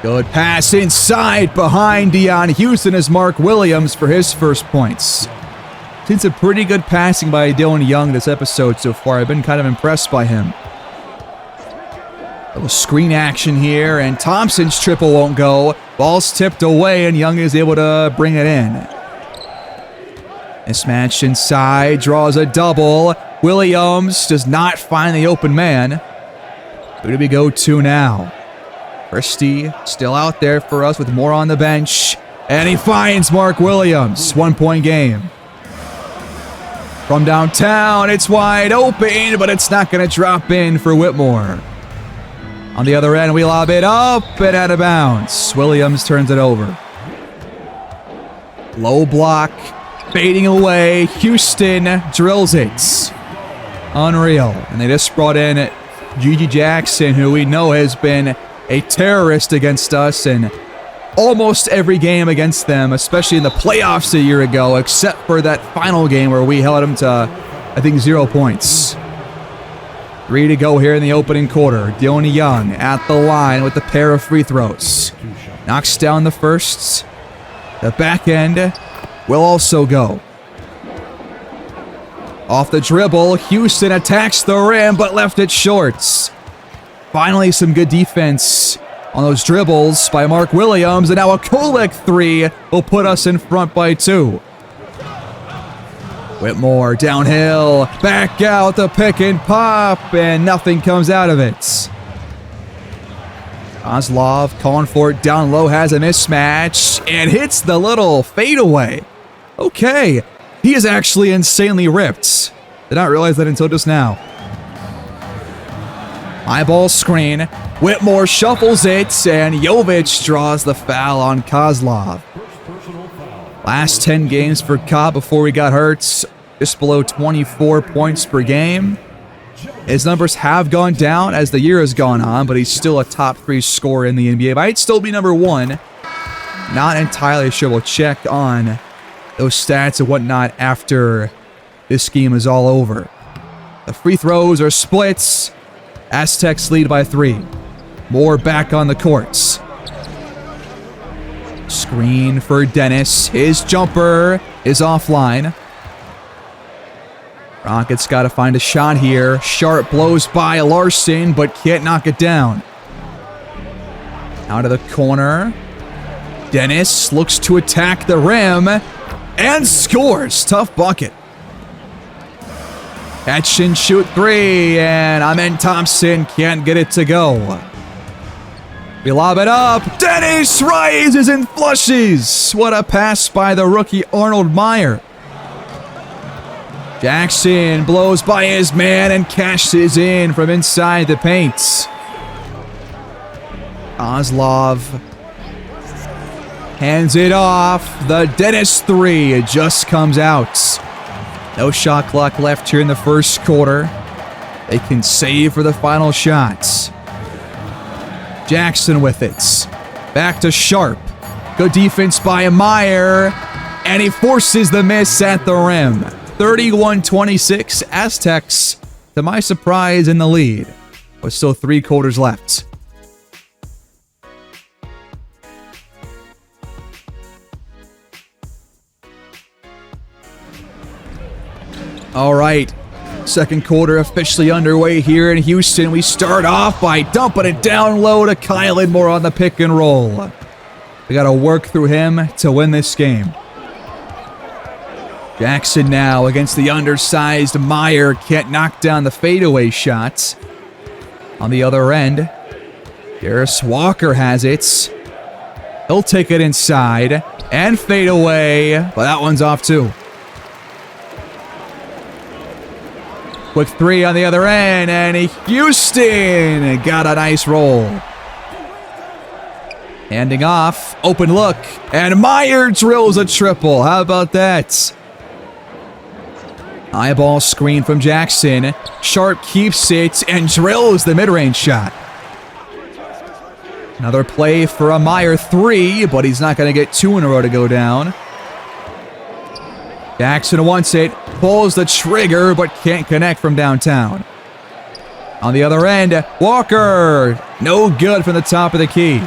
S1: Good pass inside behind Dion Houston as Mark Williams for his first points. Seen some pretty good passing by Dylan Young this episode so far. I've been kind of impressed by him. A little screen action here, and Thompson's triple won't go. Ball's tipped away, and Young is able to bring it in. Mismatch inside, draws a double. Williams does not find the open man. Who do we go to now? Christie still out there for us with more on the bench. And he finds Mark Williams. 1-point game. From downtown, it's wide open, but it's not going to drop in for Whitmore. On the other end, we lob it up and out of bounds. Williams turns it over. Low block, fading away. Houston drills it. Unreal. And they just brought in Gigi Jackson, who we know has been a terrorist against us in almost every game against them, especially in the playoffs a year ago, except for that final game where we held him to, I think, 0 points. 3 to go here in the opening quarter. Dylan Young at the line with a pair of free throws. Knocks down the first. The back end will also go. Off the dribble, Houston attacks the rim, but left it short. Finally, some good defense on those dribbles by Mark Williams, and now a Kolek 3 will put us in front by 2. Whitmore downhill, back out the pick and pop, and nothing comes out of it. Kozlov calling for it down low, has a mismatch, and hits the little fadeaway. Okay, he is actually insanely ripped. Did not realize that until just now. Eyeball screen. Whitmore shuffles it, and Jovic draws the foul on Kozlov. Last 10 games for Cobb before he got hurt, just below 24 points per game. His numbers have gone down as the year has gone on, but he's still a top 3 scorer in the NBA. Might still be number 1. Not entirely sure. We'll check on those stats and whatnot after this game is all over. The free throws are splits. Aztecs lead by 3. Moore back on the courts. Screen for Dennis. His jumper is offline. Rockets got to find a shot here. Sharp blows by Larson, but can't knock it down. Out of the corner. Dennis looks to attack the rim and scores. Tough bucket. Catch and shoot 3, and Amen Thompson can't get it to go. We lob it up. Dennis rises and flushes. What a pass by the rookie Arnold Meyer. Jackson blows by his man and cashes in from inside the paint. Kozlov hands it off. The Dennis 3 just comes out. No shot clock left here in the first quarter. They can save for the final shots. Jackson with it. Back to Sharp. Good defense by Meyer. And he forces the miss at the rim. 31-26, Aztecs, to my surprise, in the lead. With still 3 quarters left. All right, second quarter officially underway here in Houston. We start off by dumping it down low to Kylan Moore on the pick and roll. We got to work through him to win this game. Jackson now against the undersized Meyer. Can't knock down the fadeaway shots. On the other end, Darius Walker has it. He'll take it inside and fade away, but that one's off too. Quick 3 on the other end, and Houston got a nice roll. Handing off, open look, and Meyer drills a triple. How about that? Eyeball screen from Jackson. Sharp keeps it and drills the mid-range shot. Another play for a Meyer 3, but he's not going to get 2 in a row to go down. Jackson wants it, pulls the trigger, but can't connect from downtown. On the other end, Walker. No good from the top of the key.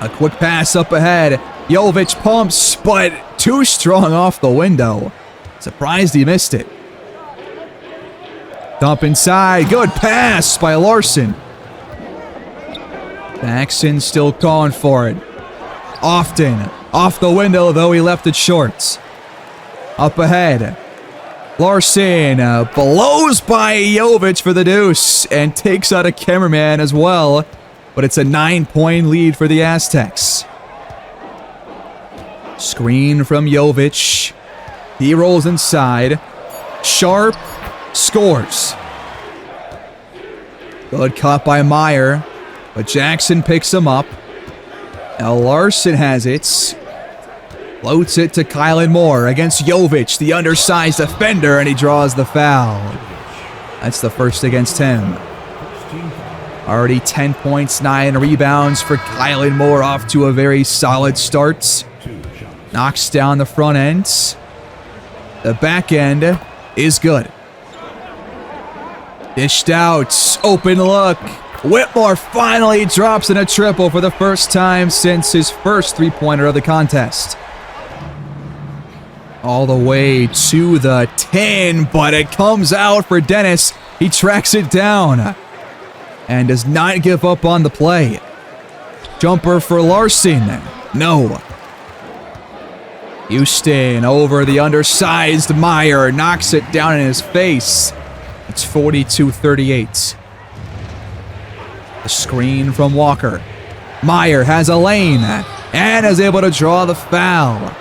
S1: A quick pass up ahead. Jovic pumps, but too strong off the window. Surprised he missed it. Dump inside. Good pass by Larson. Jackson still calling for it. Often. Off the window, though, he left it short. Up ahead. Larson blows by Jovic for the deuce and takes out a cameraman as well. But it's a 9-point lead for the Aztecs. Screen from Jovic. He rolls inside. Sharp scores. Good cut by Meyer, but Jackson picks him up. Now Larson has it. Floats it to Kylan Moore against Jovic, the undersized defender, and he draws the foul. That's the first against him. Already 10 points, 9 rebounds for Kylan Moore, off to a very solid start. Knocks down the front end. The back end is good. Dished out. Open look. Whitmore finally drops in a triple for the first time since his first three-pointer of the contest. All the way to the 10, but it comes out for Dennis. He tracks it down and does not give up on the play. Jumper for Larson. No. Houston over the undersized Meyer. Knocks it down in his face. It's 42-38. A screen from Walker. Meyer has a lane and is able to draw the foul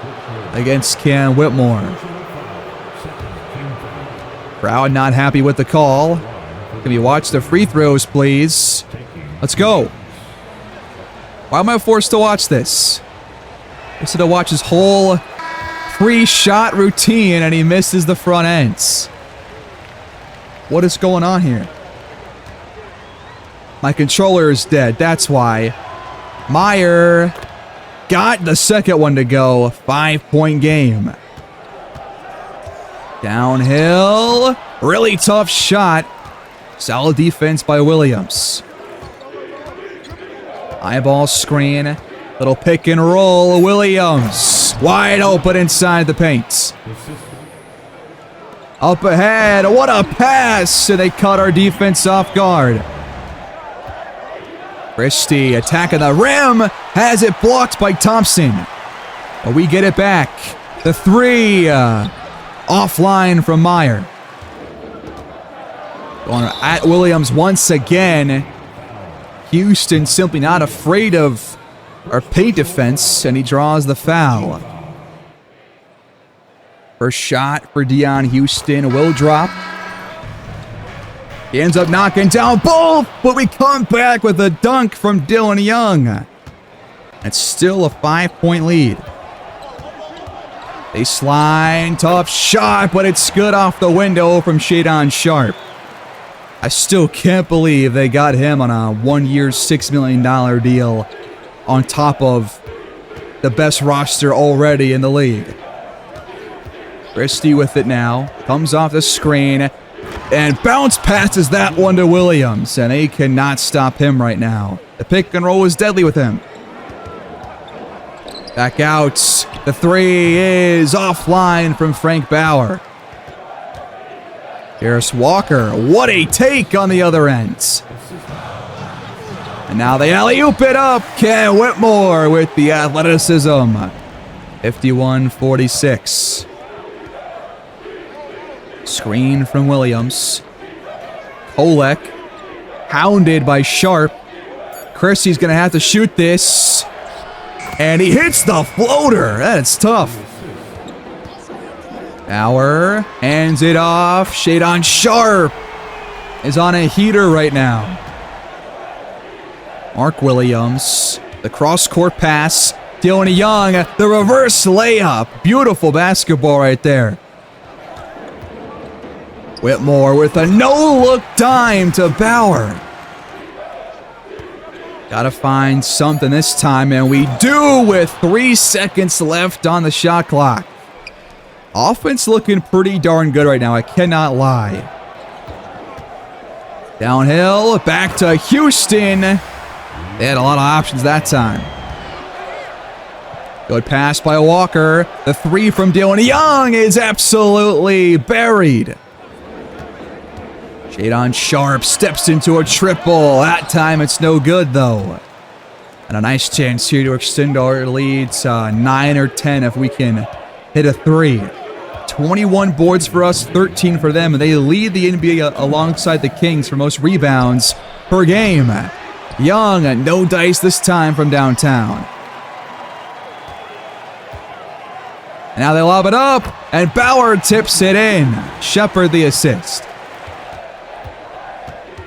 S1: against Cam Whitmore. Crowd not happy with the call. Can we watch the free throws, please? Let's go. Why am I forced to watch this? I said to watch his whole pre-shot routine and he misses the front ends. What is going on here? My controller is dead, that's why. Meyer got the second one to go. 5-point game. Downhill. Really tough shot. Solid defense by Williams. Eyeball screen. Little pick and roll. Williams. Wide open inside the paint. Up ahead. What a pass. And they cut our defense off guard. Christie attacking the rim. Has it blocked by Thompson. But we get it back. The three. Offline from Meyer. Going at Williams once again. Houston simply not afraid of our paint defense, and he draws the foul. First shot for Dion Houston will drop. He ends up knocking down both, but we come back with a dunk from Dylan Young. It's still a 5-point lead. Baseline, tough shot, but it's good off the window from Shadon Sharp. I still can't believe they got him on a 1-year, $6 million deal on top of the best roster already in the league. Christie with it now. Comes off the screen and bounce passes that one to Williams, and they cannot stop him right now. The pick and roll is deadly with him. Back out. The three is offline from Frank Bauer. Harris Walker, what a take on the other end. And now they alley-oop it up. Cam Whitmore with the athleticism. 51-46. Screen from Williams. Kolek, hounded by Sharp. Christie's going to have to shoot this. And he hits the floater. That's tough. Bauer hands it off. Shadon Sharp is on a heater right now. Mark Williams, the cross-court pass. Dylan Young, the reverse layup. Beautiful basketball right there. Whitmore with a no-look dime to Bauer. Gotta find something this time, and we do with 3 seconds left on the shot clock. Offense looking pretty darn good right now, I cannot lie. Downhill, back to Houston. They had a lot of options that time. Good pass by Walker. The three from Dylan Young is absolutely buried. Shadon Sharp steps into a triple. That time it's no good, though. And a nice chance here to extend our lead to 9 or 10 if we can hit a three. 21 boards for us, 13 for them, and they lead the NBA alongside the Kings for most rebounds per game. Young, no dice this time from downtown. Now they lob it up, and Bauer tips it in. Shepard the assist.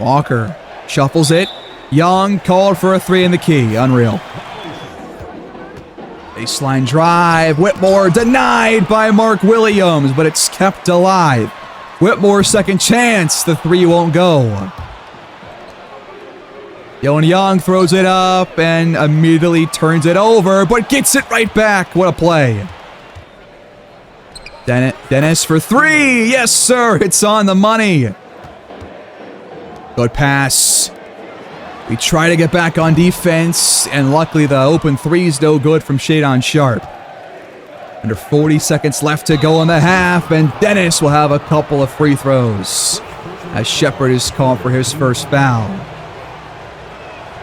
S1: Walker shuffles it. Young called for a three in the key. Unreal. Baseline drive. Whitmore denied by Mark Williams, but it's kept alive. Whitmore's second chance. The three won't go. Dylan Young throws it up and immediately turns it over, but gets it right back. What a play. Dennis for three. Yes, sir. It's on the money. Good pass. We try to get back on defense, and luckily the open three's no good from Shadon Sharp. Under 40 seconds left to go in the half, and Dennis will have a couple of free throws as Shepard is called for his first foul.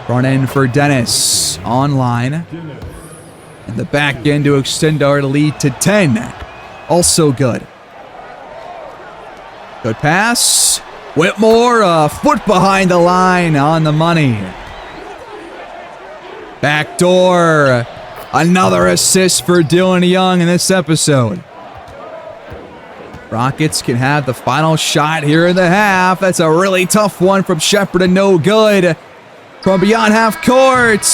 S1: Front end for Dennis. Online. And the back end to extend our lead to 10. Also good. Good pass. Whitmore, a foot behind the line on the money. Backdoor. Another assist for Dylan Young in this episode. Rockets can have the final shot here in the half. That's a really tough one from Shepherd and no good. From beyond half court.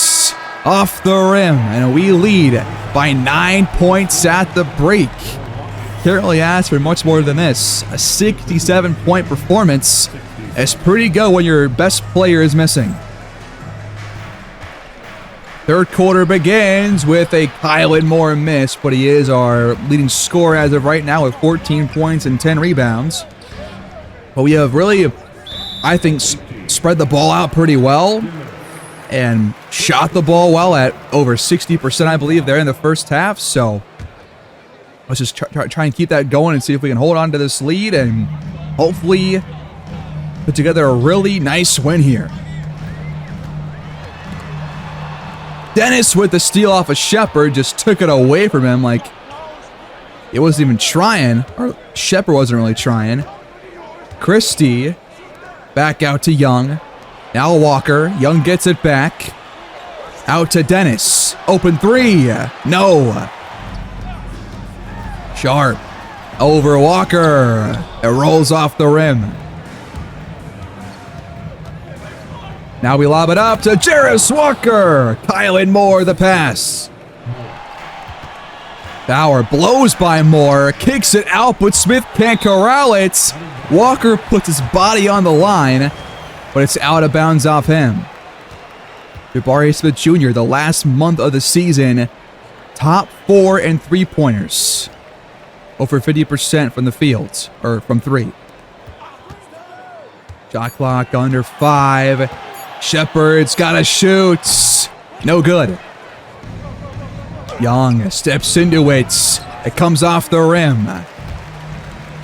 S1: Off the rim. And we lead by 9 points at the break. Can't really ask for much more than this. A 67-point performance is pretty good when your best player is missing. Third quarter begins with a Kylan Moore miss, but he is our leading scorer as of right now with 14 points and 10 rebounds. But we have really, I think, spread the ball out pretty well and shot the ball well at over 60%, I believe, there in the first half. So let's just try and keep that going and see if we can hold on to this lead and hopefully put together a really nice win here. Dennis with the steal off of Shepherd just took it away from him like it wasn't even trying, or Shepherd wasn't really trying. Christie back out to Young. Now Walker. Young gets it back. Out to Dennis. Open three. No. Sharp. Over Walker. It rolls off the rim. Now we lob it up to Jarris Walker. Kylan Moore the pass. Bauer blows by Moore. Kicks it out, but Smith can't corral it. Walker puts his body on the line, but it's out of bounds off him. Jabari Smith Jr., the last month of the season, top 4 in three-pointers. Over 50% from the field, or from 3. Shot clock under 5. Shepherd's gotta shoot. No good. Young steps into it. It comes off the rim.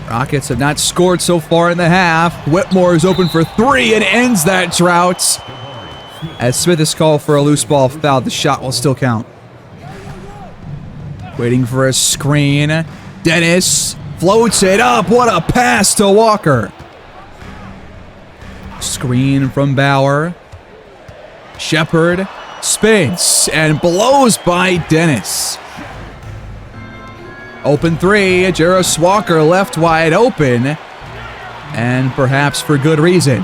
S1: Rockets have not scored so far in the half. Whitmore is open for 3 and ends that drought. As Smith is called for a loose ball foul, the shot will still count. Waiting for a screen. Dennis floats it up. What a pass to Walker. Screen from Bauer. Shepherd spins and blows by Dennis. Open 3. Jarris Walker left wide open. And perhaps for good reason.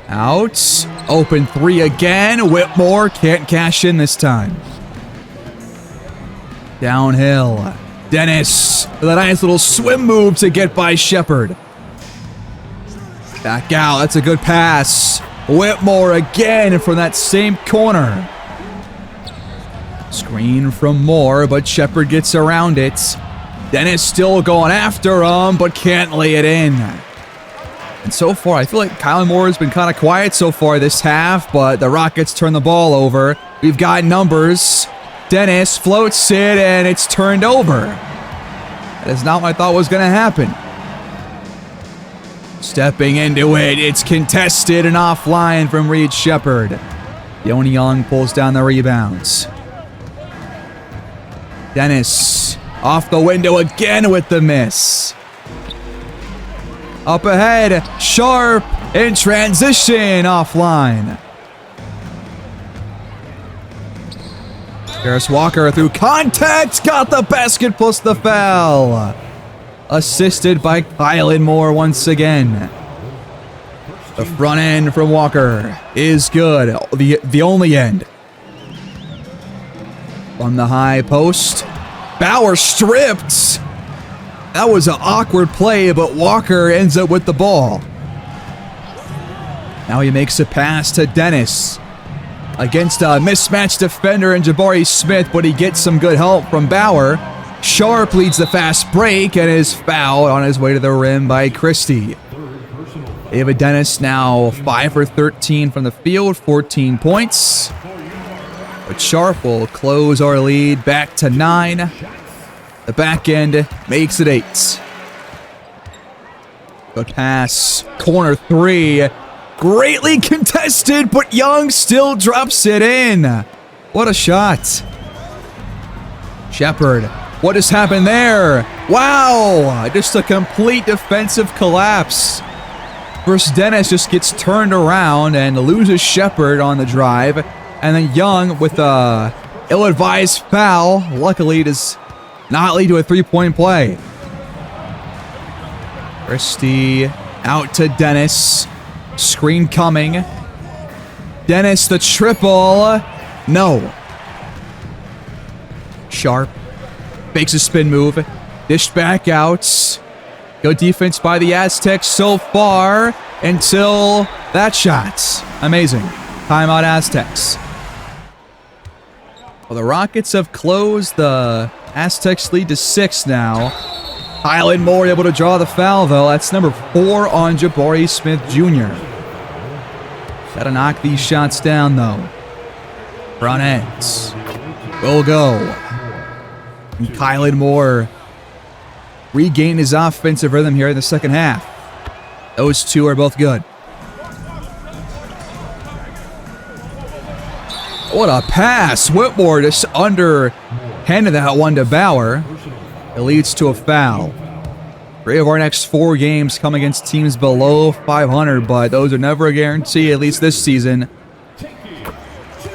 S1: Out. Open 3 again. Whitmore can't cash in this time. Downhill. Dennis with a nice little swim move to get by Shepherd. Back out. That's a good pass. Whitmore again from that same corner. Screen from Moore, but Shepherd gets around it. Dennis still going after him, but can't lay it in. And so far, I feel like Kylan Moore has been kind of quiet so far this half, but the Rockets turn the ball over. We've got numbers. Dennis floats it, and it's turned over. That is not what I thought was going to happen. Stepping into it, it's contested and offline from Reed Shepherd. Dylan Young pulls down the rebounds. Dennis off the window again with the miss. Up ahead, Sharp in transition offline. Jarris Walker through contact, got the basket plus the foul. Assisted by Kylan Moore once again. The front end from Walker is good. The only end. From the high post. Bauer stripped. That was an awkward play, but Walker ends up with the ball. Now he makes a pass to Dennis. Against a mismatched defender in Jabari Smith, but he gets some good help from Bauer. Sharp leads the fast break and is fouled on his way to the rim by Christie. David Dennis now 5 for 13 from the field, 14 points. But Sharp will close our lead back to 9. The back end makes it 8. Good pass, corner 3. Greatly contested, but Young still drops it in. What a shot. Shepherd. What has happened there? Wow! Just a complete defensive collapse First, Dennis just gets turned around and loses Shepard on the drive. And then Young with a ill-advised foul. Luckily, does not lead to a three-point play. Christie out to Dennis. Screen coming. Dennis, the triple. No. Sharp fakes a spin move. Dished back out. Good defense by the Aztecs so far until that shot. Amazing. Timeout Aztecs. Well, the Rockets have closed the Aztecs lead to 6 now. Kylan Moore able to draw the foul, though. That's number 4 on Jabari Smith Jr. Gotta knock these shots down, though. Front ends. Will go. And Kylan Moore regained his offensive rhythm here in the second half. Those two are both good. What a pass. Whitmore just underhanded that one to Bauer. It leads to a foul. 3 of our next 4 games come against teams below 500, but those are never a guarantee, at least this season.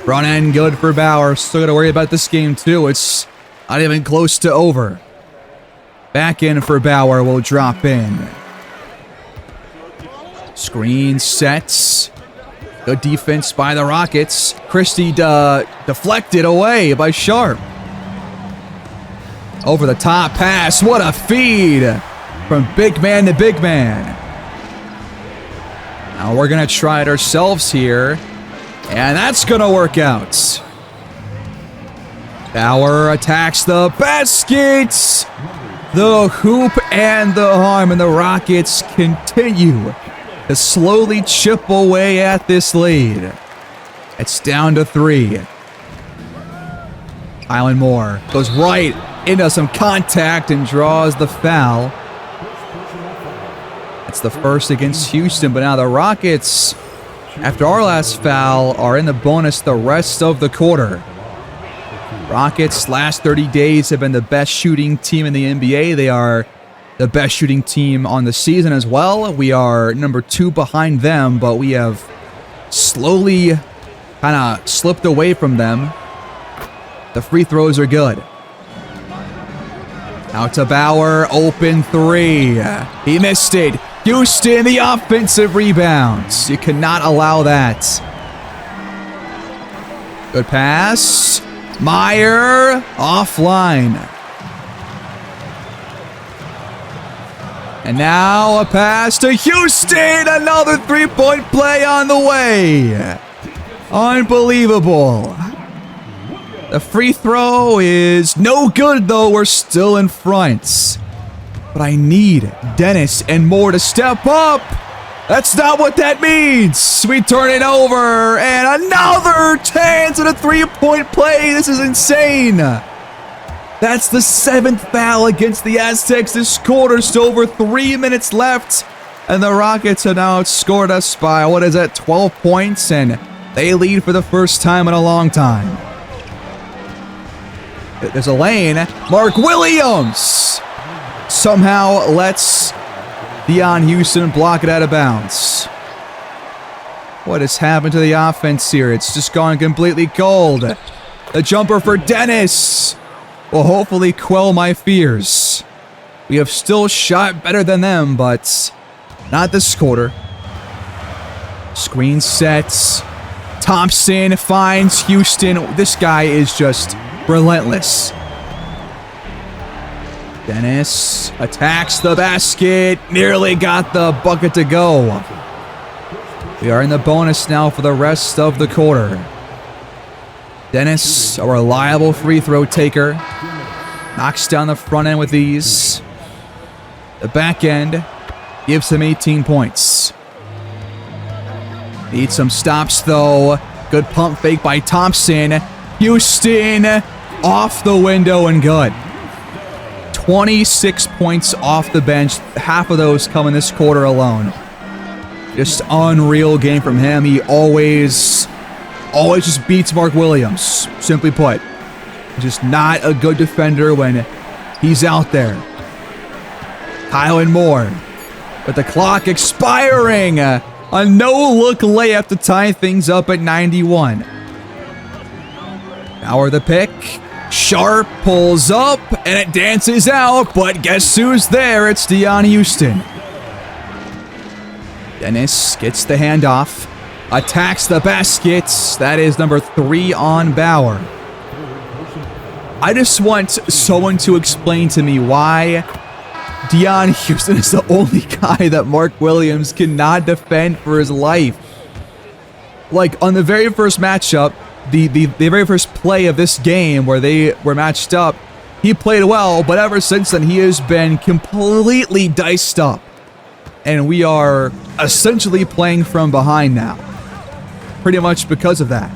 S1: Front end good for Bauer. Still got to worry about this game, too. It's not even close to over. Back in for Bauer will drop in. Screen sets. Good defense by the Rockets. Christie deflected away by Sharp. Over the top pass. What a feed from big man to big man. Now we're going to try it ourselves here. And that's going to work out. Bauer attacks the basket. The hoop and the arm, and the Rockets continue to slowly chip away at this lead. It's down to 3. Kylan Moore goes right into some contact and draws the foul. It's the first against Houston, but now the Rockets, after our last foul, are in the bonus the rest of the quarter. Rockets last 30 days have been the best shooting team in the NBA. They are the best shooting team on the season as well. We are number 2 behind them, but we have slowly kind of slipped away from them. The free throws are good. Out to Bauer, open 3. He missed it. Houston, the offensive rebounds. You cannot allow that. Good pass. Meyer offline. And now a pass to Houston. Another three-point play on the way. Unbelievable. The free throw is no good, though. We're still in front. But I need Dennis and Moore to step up. That's not what that means. We turn it over. And another chance at a three-point play. This is insane. That's the 7th foul against the Aztecs this quarter. Still over 3 minutes left. And the Rockets have now outscored us by, 12 points. And they lead for the first time in a long time. There's a lane. Mark Williams somehow lets Dion Houston block it out of bounds. What has happened to the offense here? It's just gone completely cold. The jumper for Dennis will hopefully quell my fears. We have still shot better than them, but not this quarter. Screen sets. Thompson finds Houston. This guy is just relentless. Dennis attacks the basket. Nearly got the bucket to go. We are in the bonus now for the rest of the quarter. Dennis, a reliable free throw taker, knocks down the front end with ease. The back end gives him 18 points. Needs some stops, though. Good pump fake by Thompson. Houston off the window and good. 26 points off the bench. Half of those come in this quarter alone. Just unreal game from him. He always just beats Mark Williams. Simply put, just not a good defender when he's out there. Kylan Moore With the clock expiring. A no-look layup to tie things up at 91. Bauer the pick. Sharp pulls up, and it dances out, but guess who's there? It's Dion Houston. Dennis gets the handoff. Attacks the basket. That is number 3 on Bauer. I just want someone to explain to me why Dion Houston is the only guy that Mark Williams cannot defend for his life. Like, on the very first matchup, the very first play of this game where they were matched up, he played well, but ever since then, he has been completely diced up. And we are essentially playing from behind now. Pretty much because of that.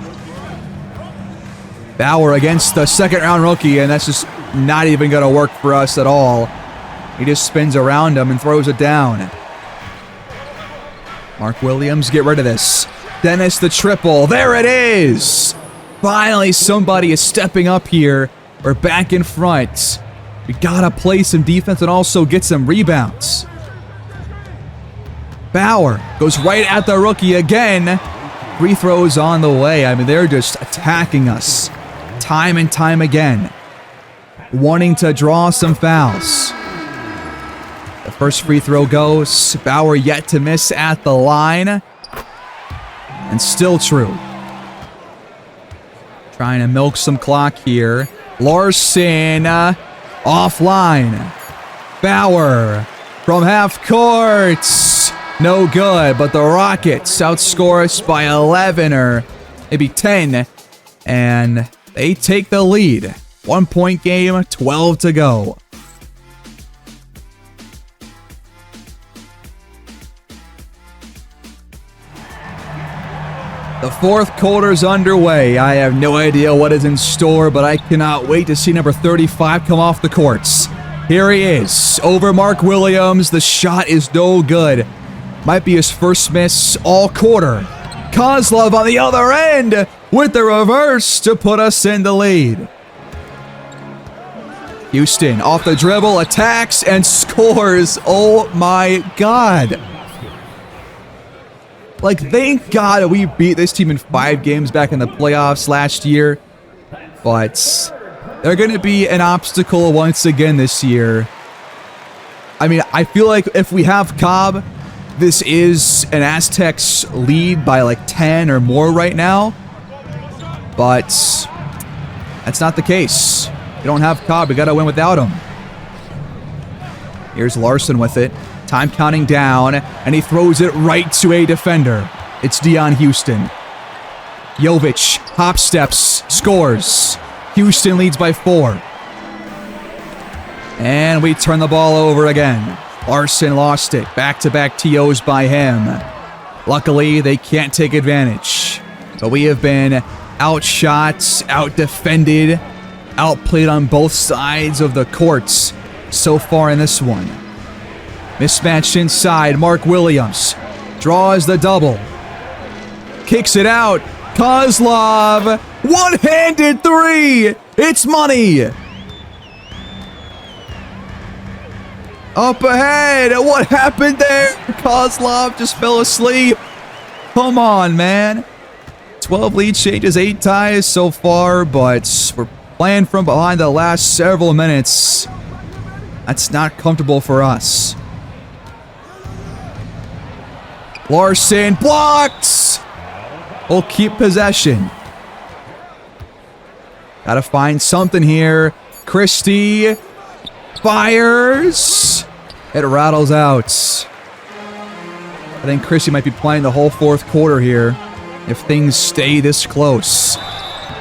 S1: Bauer against the second-round rookie, and that's just not even going to work for us at all. He just spins around him and throws it down. Mark Williams, get rid of this. Dennis the triple. There it is! Finally, somebody is stepping up here. We're back in front. We gotta play some defense and also get some rebounds. Bauer goes right at the rookie again. Free throws on the way. I mean, they're just attacking us time and time again, wanting to draw some fouls. The first free throw goes. Bauer yet to miss at the line. And still true. Trying to milk some clock here. Larson offline. Bauer from half court. No good, but the Rockets outscore us by 11 or maybe 10. And they take the lead. 1-point game, 12 to go. The fourth quarter's underway. I have no idea what is in store, but I cannot wait to see number 35 come off the courts. Here he is, over Mark Williams. The shot is no good. Might be his first miss all quarter. Kozlov on the other end with the reverse to put us in the lead. Houston off the dribble, attacks and scores. Oh my God. Like, thank God we beat this team in 5 games back in the playoffs last year. But they're going to be an obstacle once again this year. I mean, I feel like if we have Cobb, this is an Aztecs lead by like 10 or more right now. But that's not the case. We don't have Cobb. We got to win without him. Here's Larson with it. Time counting down, and he throws it right to a defender. It's Dion Houston. Jovic, hop steps, scores. Houston leads by 4. And we turn the ball over again. Larson lost it. Back-to-back TOs by him. Luckily, they can't take advantage. But we have been outshot, out-defended, outplayed on both sides of the courts so far in this one. Mismatched inside, Mark Williams draws the double. Kicks it out. Kozlov, one-handed 3. It's money. Up ahead. What happened there? Kozlov just fell asleep. Come on, man. 12 lead changes, 8 ties so far, but we're playing from behind the last several minutes. That's not comfortable for us. Larson blocked. We'll keep possession. Gotta find something here. Christie fires. It rattles out. I think Christie might be playing the whole fourth quarter here if things stay this close.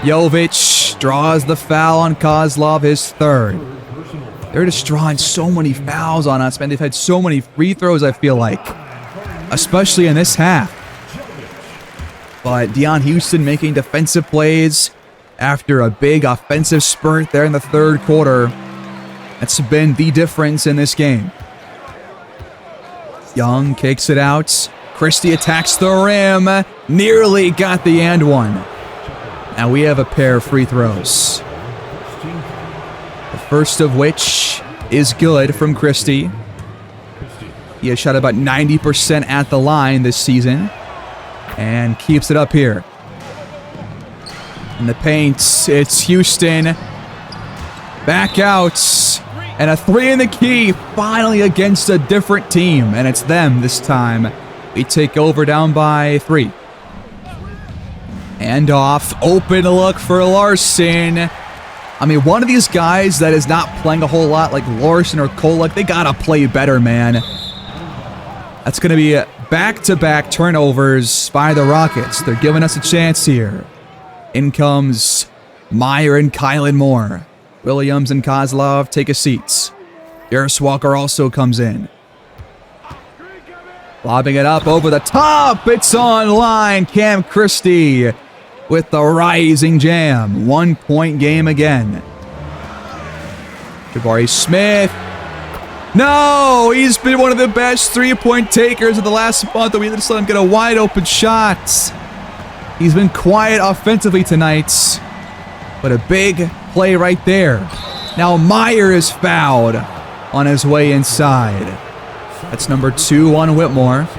S1: Jovic draws the foul on Kozlov, his 3rd. They're just drawing so many fouls on us, man. They've had so many free throws, I feel like. Especially in this half. But Dion Houston making defensive plays after a big offensive spurt there in the 3rd quarter. That's been the difference in this game. Young kicks it out. Christie attacks the rim. Nearly got the and one. Now we have a pair of free throws. The first of which is good from Christie. He has shot about 90% at the line this season and keeps it up here. In the paint, it's Houston. Back out. And a 3 in the key, finally against a different team. And it's them this time. We take over down by 3. And off. Open look for Larson. I mean, one of these guys that is not playing a whole lot, like Larson or Kolek, they gotta play better, man. That's gonna be back-to-back turnovers by the Rockets. They're giving us a chance here. In comes Meyer and Kylan Moore. Williams and Kozlov take a seat. Harris Walker also comes in. Lobbing it up over the top. It's online. Cam Christie with the rising jam. 1-point game again. Jabari Smith. No! He's been one of the best three-point takers of the last month. We just let him get a wide-open shot. He's been quiet offensively tonight. But a big play right there. Now Meyer is fouled on his way inside. That's number 2 on Whitmore.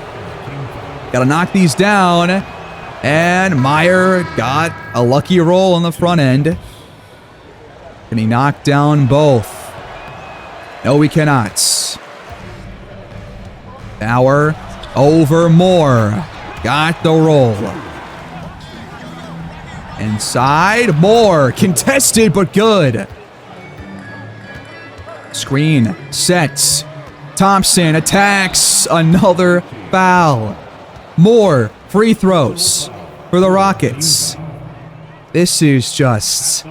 S1: Got to knock these down. And Meyer got a lucky roll on the front end. Can he knock down both? No, we cannot. Bauer over Moore. Got the roll. Inside, Moore. Contested, but good. Screen, sets. Thompson attacks. Another foul. Moore, free throws for the Rockets. This is just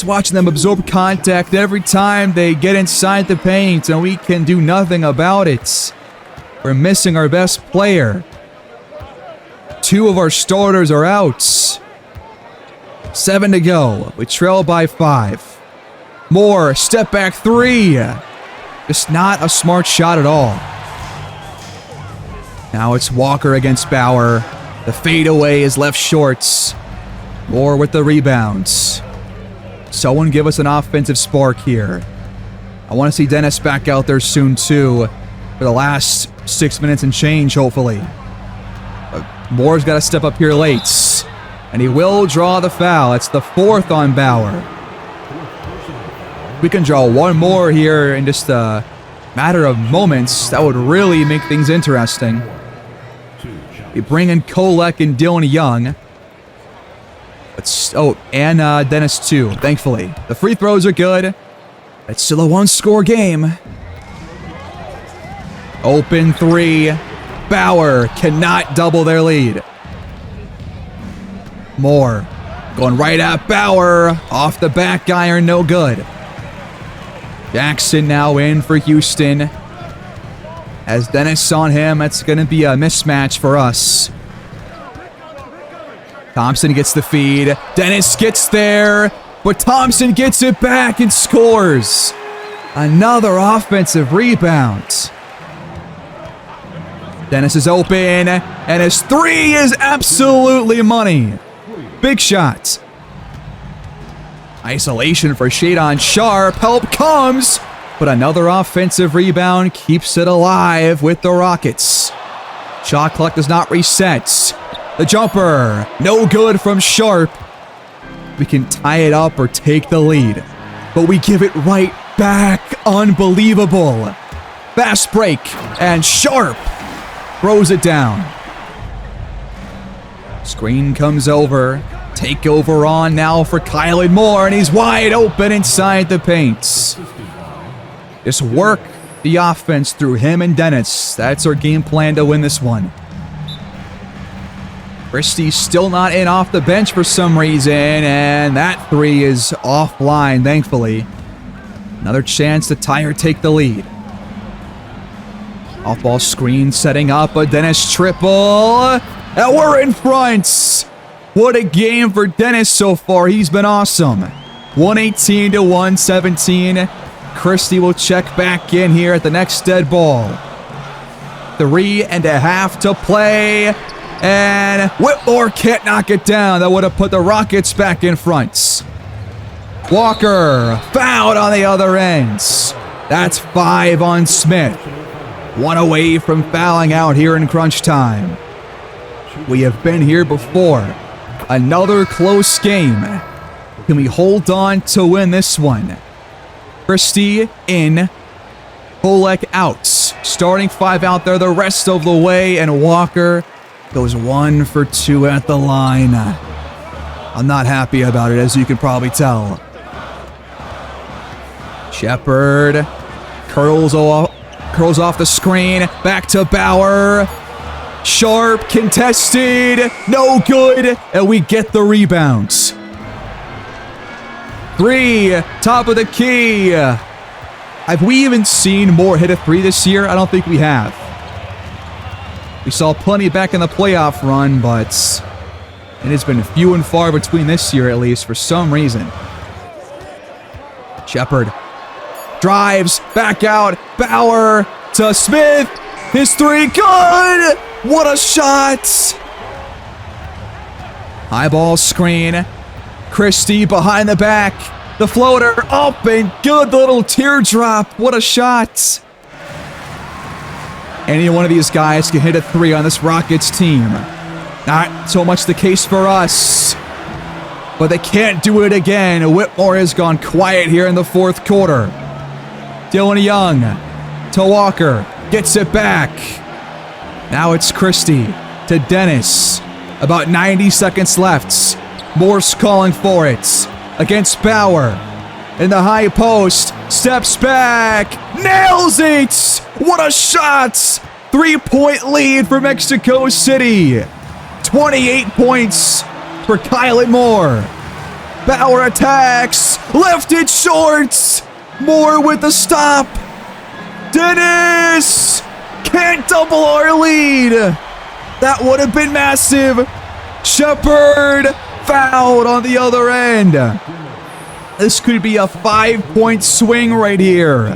S1: watching them absorb contact every time they get inside the paint, and we can do nothing about it. We're missing our best player. 2 of our starters are out. 7 to go. We trail by 5. Moore, step back 3. Just not a smart shot at all. Now it's Walker against Bauer. The fadeaway is left short. Moore with the rebounds. Someone give us an offensive spark here. I want to see Dennis back out there soon too. For the last 6 minutes and change, hopefully. Moore's got to step up here late. And he will draw the foul. It's the 4th on Bauer. We can draw one more here in just a matter of moments. That would really make things interesting. We bring in Kolek and Dylan Young. And Dennis too, thankfully. The free throws are good. It's still a 1-score game. Open 3. Bauer cannot double their lead. Moore going right at Bauer. Off the back iron, no good. Jackson now in for Houston. As Dennis on him, that's going to be a mismatch for us. Thompson gets the feed. Dennis gets there, but Thompson gets it back and scores. Another offensive rebound. Dennis is open, and his 3 is absolutely money. Big shot. Isolation for Shadon Sharp. Help comes, but another offensive rebound keeps it alive with the Rockets. Shot clock does not reset. The jumper, no good from Sharp. We can tie it up or take the lead, but we give it right back. Unbelievable. Fast break, and Sharp throws it down. Screen comes over. Takeover on now for Kylan Moore, and he's wide open inside the paint. Just work the offense through him and Dennis. That's our game plan to win this one. Christie's still not in off the bench for some reason, and that 3 is offline, thankfully. Another chance to tie or take the lead. Off-ball screen setting up a Dennis triple, and we're in front. What a game for Dennis so far. He's been awesome. 118 to 117. Christie will check back in here at the next dead ball. 3.5 to play. And Whitmore can't knock it down. That would have put the Rockets back in front. Walker fouled on the other end. That's 5 on Smith. 1 away from fouling out here in crunch time. We have been here before. Another close game. Can we hold on to win this one? Christie in. Polek out. Starting 5 out there the rest of the way, and Walker goes 1 for 2 at the line. I'm not happy about it, as you can probably tell. Shepard curls off the screen. Back to Bauer. Sharp contested. No good. And we get the rebounds. 3. Top of the key. Have we even seen more hit a 3 this year? I don't think we have. We saw plenty back in the playoff run, but it has been few and far between this year, at least, for some reason. Shepard drives back out. Bauer to Smith. His 3, good! What a shot! High ball screen. Christie behind the back. The floater up and good, little teardrop. What a shot. Any one of these guys can hit a 3 on this Rockets team. Not so much the case for us. But they can't do it again. Whitmore has gone quiet here in the 4th quarter. Dylan Young to Walker. Gets it back. Now it's Christie to Dennis. About 90 seconds left. Morse calling for it. Against Bauer. In the high post. Steps back. Nails it! What a shot! 3-point lead for Mexico City. 28 points for Kylan Moore. Bauer attacks. Lifted short. Moore with the stop. Dennis! Can't double our lead. That would have been massive. Shepard fouled on the other end. This could be a 5-point swing right here.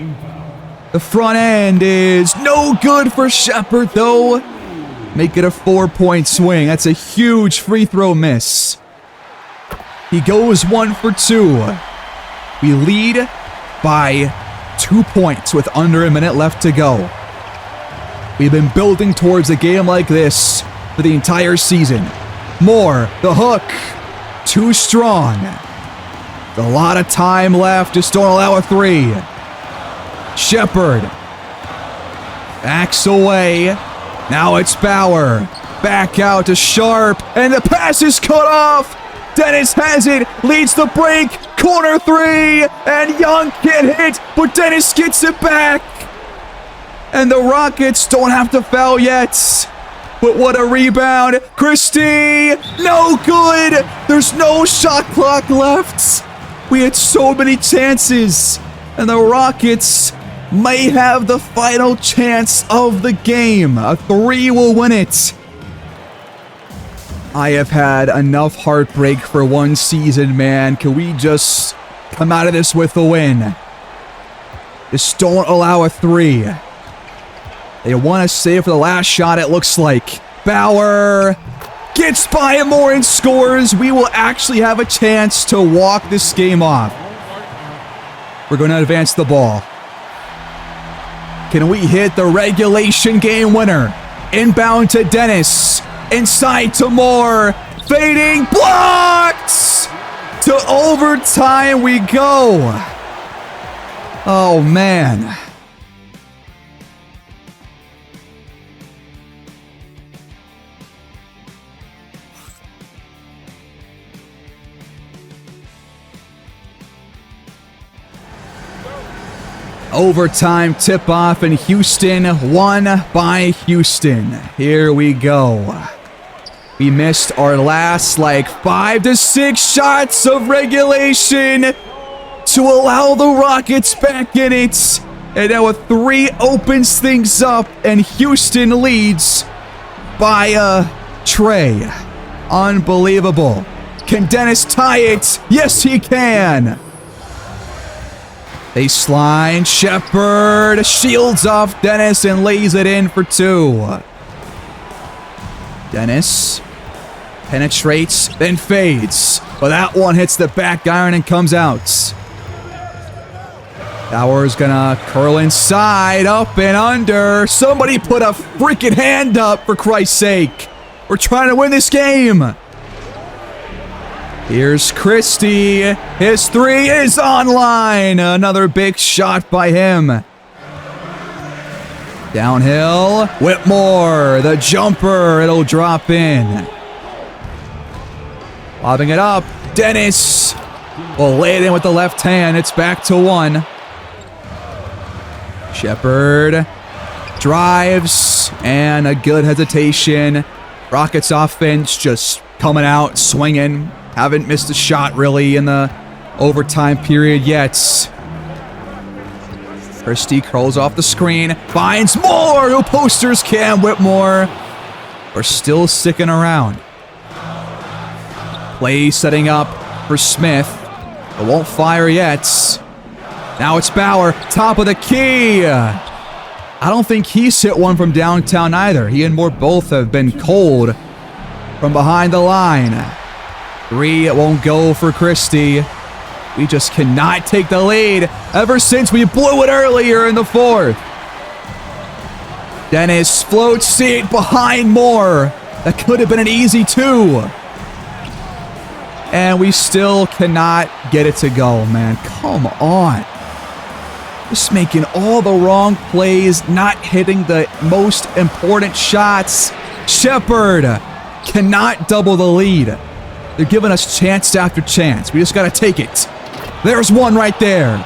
S1: The front end is no good for Shepard, though. Make it a 4-point swing. That's a huge free throw miss. He goes 1 for 2. We lead by 2 points with under a minute left to go. We've been building towards a game like this for the entire season. Moore, the hook, too strong. A lot of time left, just don't allow a 3. Shepard backs away. Now it's Bauer. Back out to Sharp, and the pass is cut off. Dennis has it, leads the break, corner 3, and Young can't hit, but Dennis gets it back. And the Rockets don't have to foul yet. But what a rebound. Christie, no good. There's no shot clock left. We had so many chances, and the Rockets may have the final chance of the game. A 3 will win it. I have had enough heartbreak for one season, man. Can we just come out of this with a win? Just don't allow a 3. They want to save for the last shot, it looks like. Bauer gets by Moore and scores. We will actually have a chance to walk this game off. We're going to advance the ball. Can we hit the regulation game winner? Inbound to Dennis. Inside to Moore. Fading. Blocked! To overtime we go. Oh, man. Overtime tip-off in Houston, won by Houston. Here we go. We missed our last 5 to 6 shots of regulation to allow the Rockets back in it. And now a 3 opens things up, and Houston leads by Trey. Unbelievable. Can Dennis tie it? Yes, he can. Baseline, Shepard shields off Dennis and lays it in for 2. Dennis penetrates, then fades. But that one hits the back iron and comes out. Bauer's gonna curl inside, up and under. Somebody put a freaking hand up, for Christ's sake. We're trying to win this game. Here's Christie. His three is online. Another big shot by him. Downhill. Whitmore, the jumper. It'll drop in. Lobbing it up. Dennis will lay it in with the left hand. It's back to 1. Shepard drives, and a good hesitation. Rockets offense just coming out, swinging. Haven't missed a shot really in the overtime period yet. Christie curls off the screen, finds Moore, who posters Cam Whitmore. We're still sticking around. Play setting up for Smith. It won't fire yet. Now it's Bauer, top of the key. I don't think he's hit one from downtown either. He and Moore both have been cold from behind the line. 3, it won't go for Christie. We just cannot take the lead ever since we blew it earlier in the 4th. Dennis floats it behind Moore. That could have been an easy 2. And we still cannot get it to go, man. Come on. Just making all the wrong plays, not hitting the most important shots. Shepard cannot double the lead. They're giving us chance after chance. We just got to take it. There's one right there.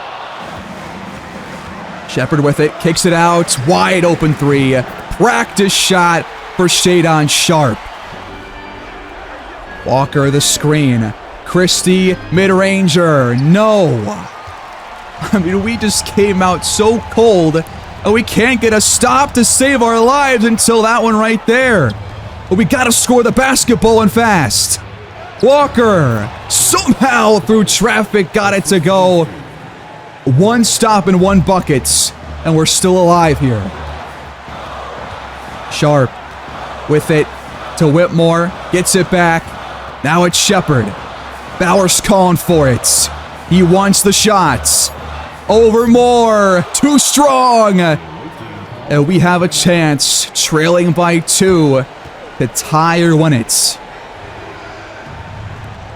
S1: Shepard with it, kicks it out. Wide open 3. Practice shot for Shadon Sharp. Walker the screen. Christie mid-ranger. No. I mean, we just came out so cold, and we can't get a stop to save our lives until that one right there. But we got to score the basketball and fast. Walker somehow through traffic got it to go. 1 stop and 1 bucket, and we're still alive here. Sharp with it to Whitmore, gets it back. Now it's Shepard. Bauer's calling for it. He wants the shots. Over Moore, too strong. And we have a chance, trailing by 2, to tie or win it.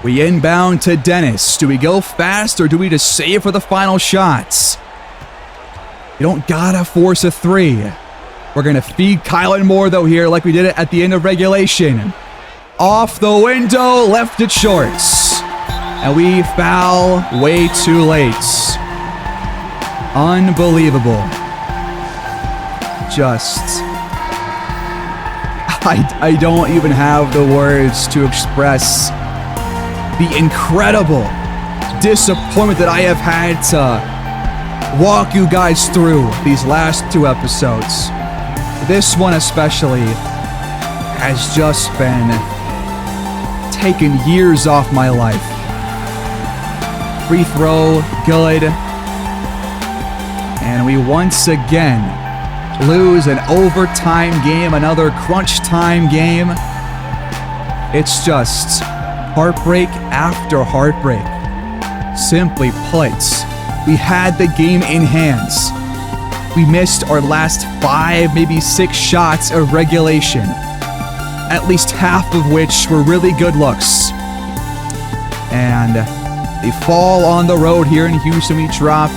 S1: We inbound to Dennis. Do we go fast or do we just save for the final shots? You don't gotta force a 3. We're gonna feed Kylan Moore though here like we did it at the end of regulation. Off the window, left it shorts. And we foul way too late. Unbelievable. Just... I don't even have the words to express the incredible disappointment that I have had to walk you guys through these last 2 episodes. This one especially has just been taking years off my life. Free throw, good. And we once again lose an overtime game, another crunch time game. It's just heartbreak after heartbreak. Simply put, we had the game in hands. We missed our last 5, maybe 6 shots of regulation, at least half of which were really good looks. And they fall on the road here in Houston. We drop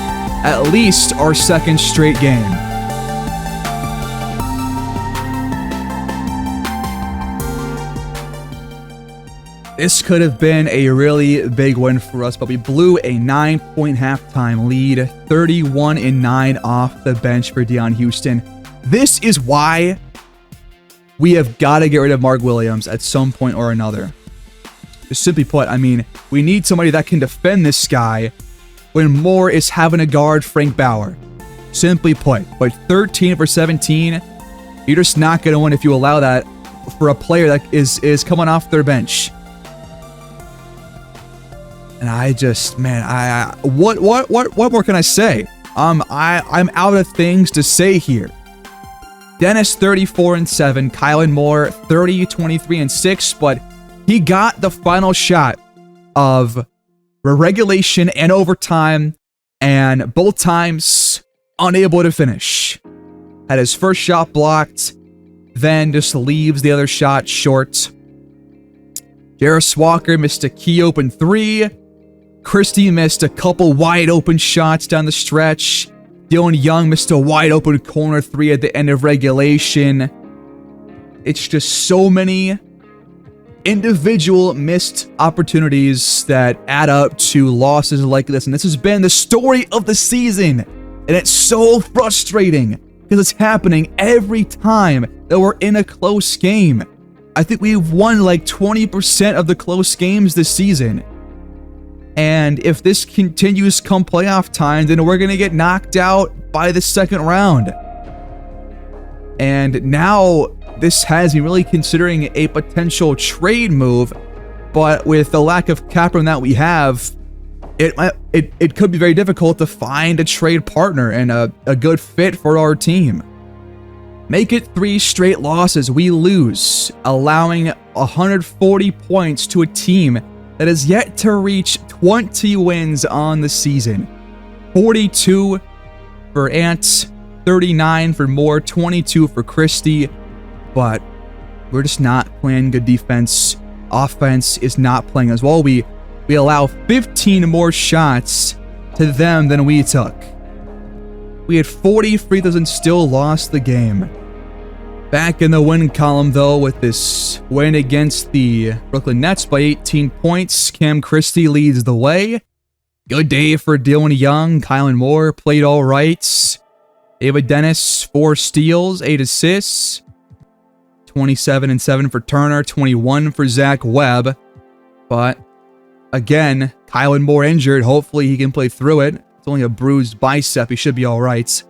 S1: at least our 2nd straight game. This could have been a really big win for us, but we blew a 9-point halftime lead, 31-9 off the bench for Deion Houston. This is why we have got to get rid of Mark Williams at some point or another. Just simply put, I mean, we need somebody that can defend this guy when Moore is having to guard Frank Bauer. Simply put, but 13 for 17, you're just not going to win if you allow that for a player that is coming off their bench. And I just, man, what more can I say? I'm out of things to say here. Dennis 34-7, Kylan Moore 30-23-6, but he got the final shot of regulation and overtime and both times unable to finish. Had his first shot blocked, then just leaves the other shot short. Jarris Walker missed a key open 3. Christie missed a couple wide open shots down the stretch. Dylan Young missed a wide open corner 3 at the end of regulation. It's just so many individual missed opportunities that add up to losses like this. And this has been the story of the season. And it's so frustrating because it's happening every time that we're in a close game. I think we've won like 20% of the close games this season. And if this continues come playoff time, then we're going to get knocked out by the second round. And now this has me really considering a potential trade move, but with the lack of cap room that we have, it could be very difficult to find a trade partner and a good fit for our team. Make it 3 straight losses, we lose, allowing 140 points to a team that has yet to reach 20 wins on the season. 42 for Ant, 39 for Moore, 22 for Christie, but we're just not playing good defense. Offense is not playing as well. We allow 15 more shots to them than we took. We had 40 free throws and still lost the game. Back in the win column, though, with this win against the Brooklyn Nets by 18 points, Cam Christie leads the way. Good day for Dylan Young. Kylan Moore played all right. David Dennis, 4 steals, 8 assists. 27 and 7 for Turner, 21 for Zach Webb. But again, Kylan Moore injured. Hopefully he can play through it. It's only a bruised bicep. He should be all right.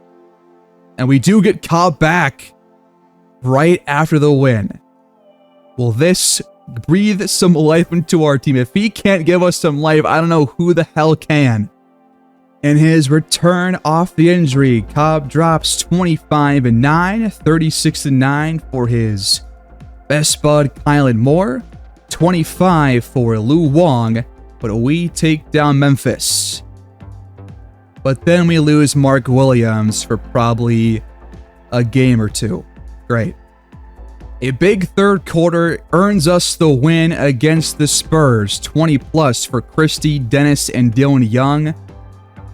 S1: And we do get Cobb back right after the win. Will this breathe some life into our team? If he can't give us some life, I don't know who the hell can. In his return off the injury, Cobb drops 25 and 9, 36 and 9 for his best bud Kylan Moore, 25 for Lou Wong, but we take down Memphis. But then we lose Mark Williams for probably a game or two. Great. A big third quarter earns us the win against the Spurs. 20 plus for Christie, Dennis, and Dylan Young.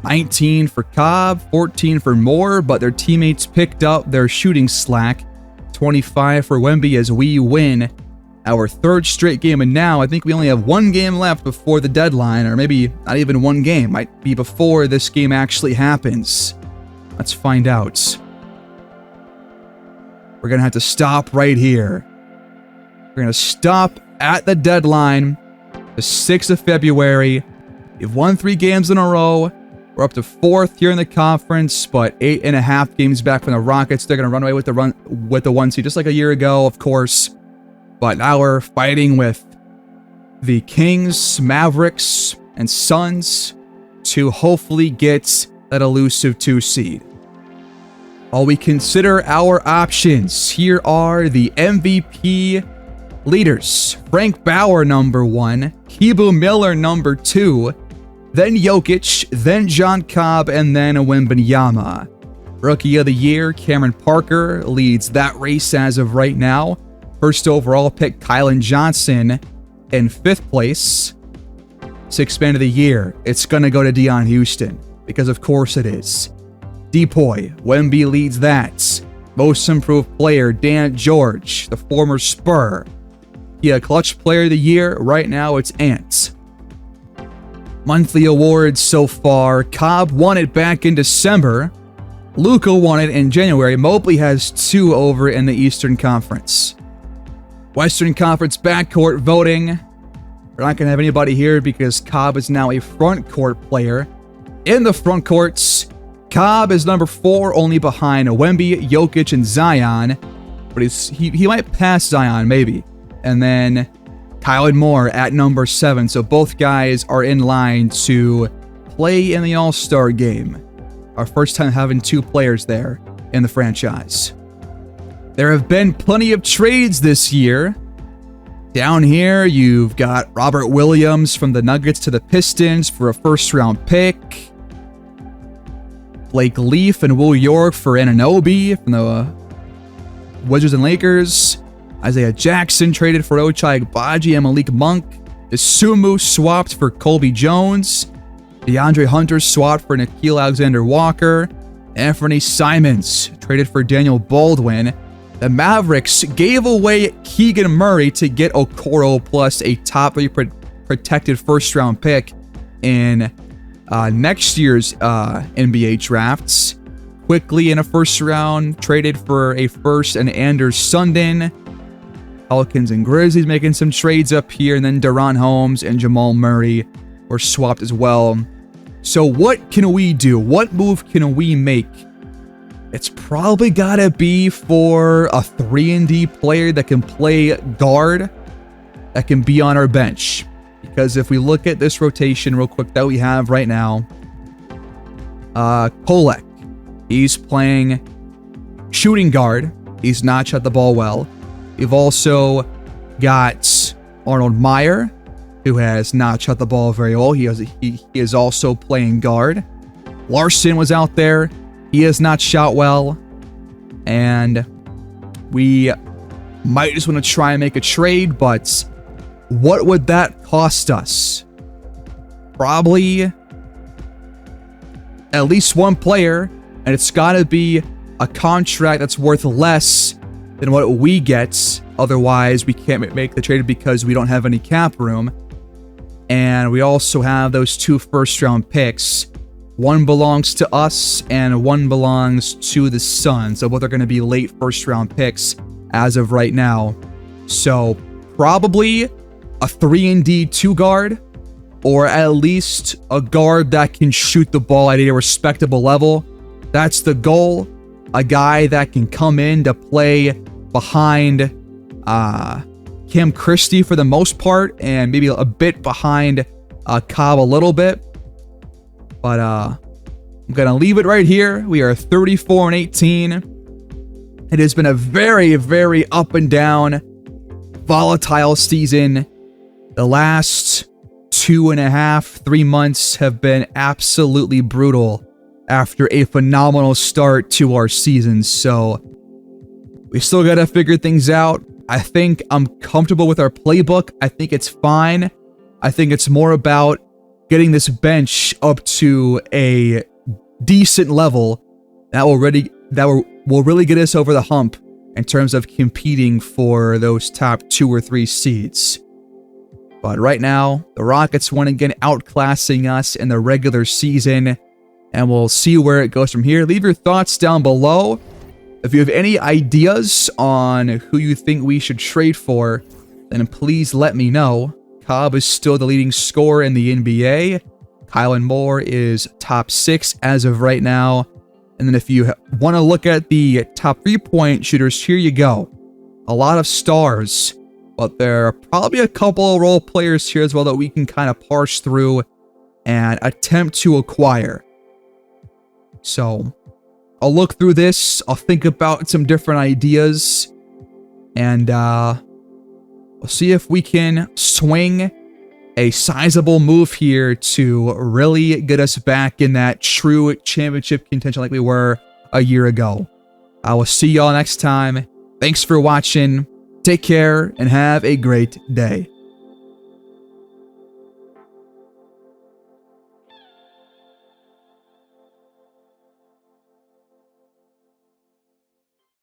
S1: 19 for Cobb, 14 for Moore, but their teammates picked up their shooting slack. 25 for Wemby as we win our 3rd straight game. And now I think we only have 1 game left before the deadline, or maybe not even 1 game. Might be before this game actually happens. Let's find out. We're going to have to stop right here. We're going to stop at the deadline, the 6th of February. We've won 3 games in a row. We're up to 4th here in the conference, but 8.5 games back from the Rockets. They're going to run away with the 1 seed, just like a year ago, of course. But now we're fighting with the Kings, Mavericks, and Suns to hopefully get that elusive 2 seed. While we consider our options, here are the MVP leaders. Frank Bauer, number 1. Kibu Miller, number 2. Then Jokic, then John Cobb, and then Wembanyama. Rookie of the Year, Cameron Parker leads that race as of right now. First overall pick, Kylan Johnson in 5th place. 6th Man of the Year, it's going to go to Deion Houston, because of course it is. Depoy, Wemby leads that. Most Improved Player, Dan George, the former Spur. Yeah, Clutch Player of the Year, right now it's Ant. Monthly awards so far, Cobb won it back in December. Luka won it in January. Mobley has 2 over in the Eastern Conference. Western Conference backcourt voting. We're not going to have anybody here because Cobb is now a front court player. In the front courts, Cobb is number 4, only behind Wemby, Jokic, and Zion. But he might pass Zion, maybe. And then Kylan Moore at number 7. So both guys are in line to play in the All-Star game. Our first time having 2 players there in the franchise. There have been plenty of trades this year. Down here, you've got Robert Williams from the Nuggets to the Pistons for a first-round pick. Blake Leaf and Will York for Anunoby from the Wizards and Lakers. Isaiah Jackson traded for Ochai Agbaji and Malik Monk. Isumu swapped for Colby Jones. DeAndre Hunter swapped for Nickeil Alexander-Walker. Anthony Simons traded for Daniel Baldwin. The Mavericks gave away Keegan Murray to get Okoro plus a top 3 protected first-round pick in next year's NBA drafts. Quickly in a first round, traded for a first and Anders Sundin. Pelicans and Grizzlies making some trades up here, and then Deron Holmes and Jamal Murray were swapped as well. So what can we do? What move can we make? It's probably gotta be for a 3-and-D player that can play guard, that can be on our bench. Because if we look at this rotation real quick that we have right now, Kolek, he's playing shooting guard. He's not shot the ball well. We've also got Arnold Meyer, who has not shot the ball very well. He is also playing guard. Larson was out there. He has not shot well. And we might just want to try and make a trade, but what would that cost us? Probably at least one player, and it's got to be a contract that's worth less than what we get. Otherwise, we can't make the trade because we don't have any cap room. And we also have those 2 first-round picks. One belongs to us, and one belongs to the Suns. So both are going to be late first-round picks as of right now. So probably a 3-and-D 2-guard, or at least a guard that can shoot the ball at a respectable level. That's the goal. A guy that can come in to play behind Cam Christie for the most part, and maybe a bit behind Cobb a little bit. But I'm going to leave it right here. We are 34-18. It has been a very, very up and down, volatile season. The last 2.5-3 months have been absolutely brutal after a phenomenal start to our season. So we still got to figure things out. I think I'm comfortable with our playbook. I think it's fine. I think it's more about getting this bench up to a decent level that will really get us over the hump in terms of competing for those top 2 or 3 seeds. But right now, the Rockets won again, outclassing us in the regular season, and we'll see where it goes from here. Leave your thoughts down below. If you have any ideas on who you think we should trade for, then please let me know. Cobb is still the leading scorer in the NBA. Kylan Moore is top 6 as of right now. And then if you want to look at the top 3-point shooters, here you go. A lot of stars, but there are probably a couple of role players here as well that we can kind of parse through and attempt to acquire. So I'll look through this. I'll think about some different ideas, and we'll see if we can swing a sizable move here to really get us back in that true championship contention like we were a year ago. I will see y'all next time. Thanks for watching. Take care and have a great day.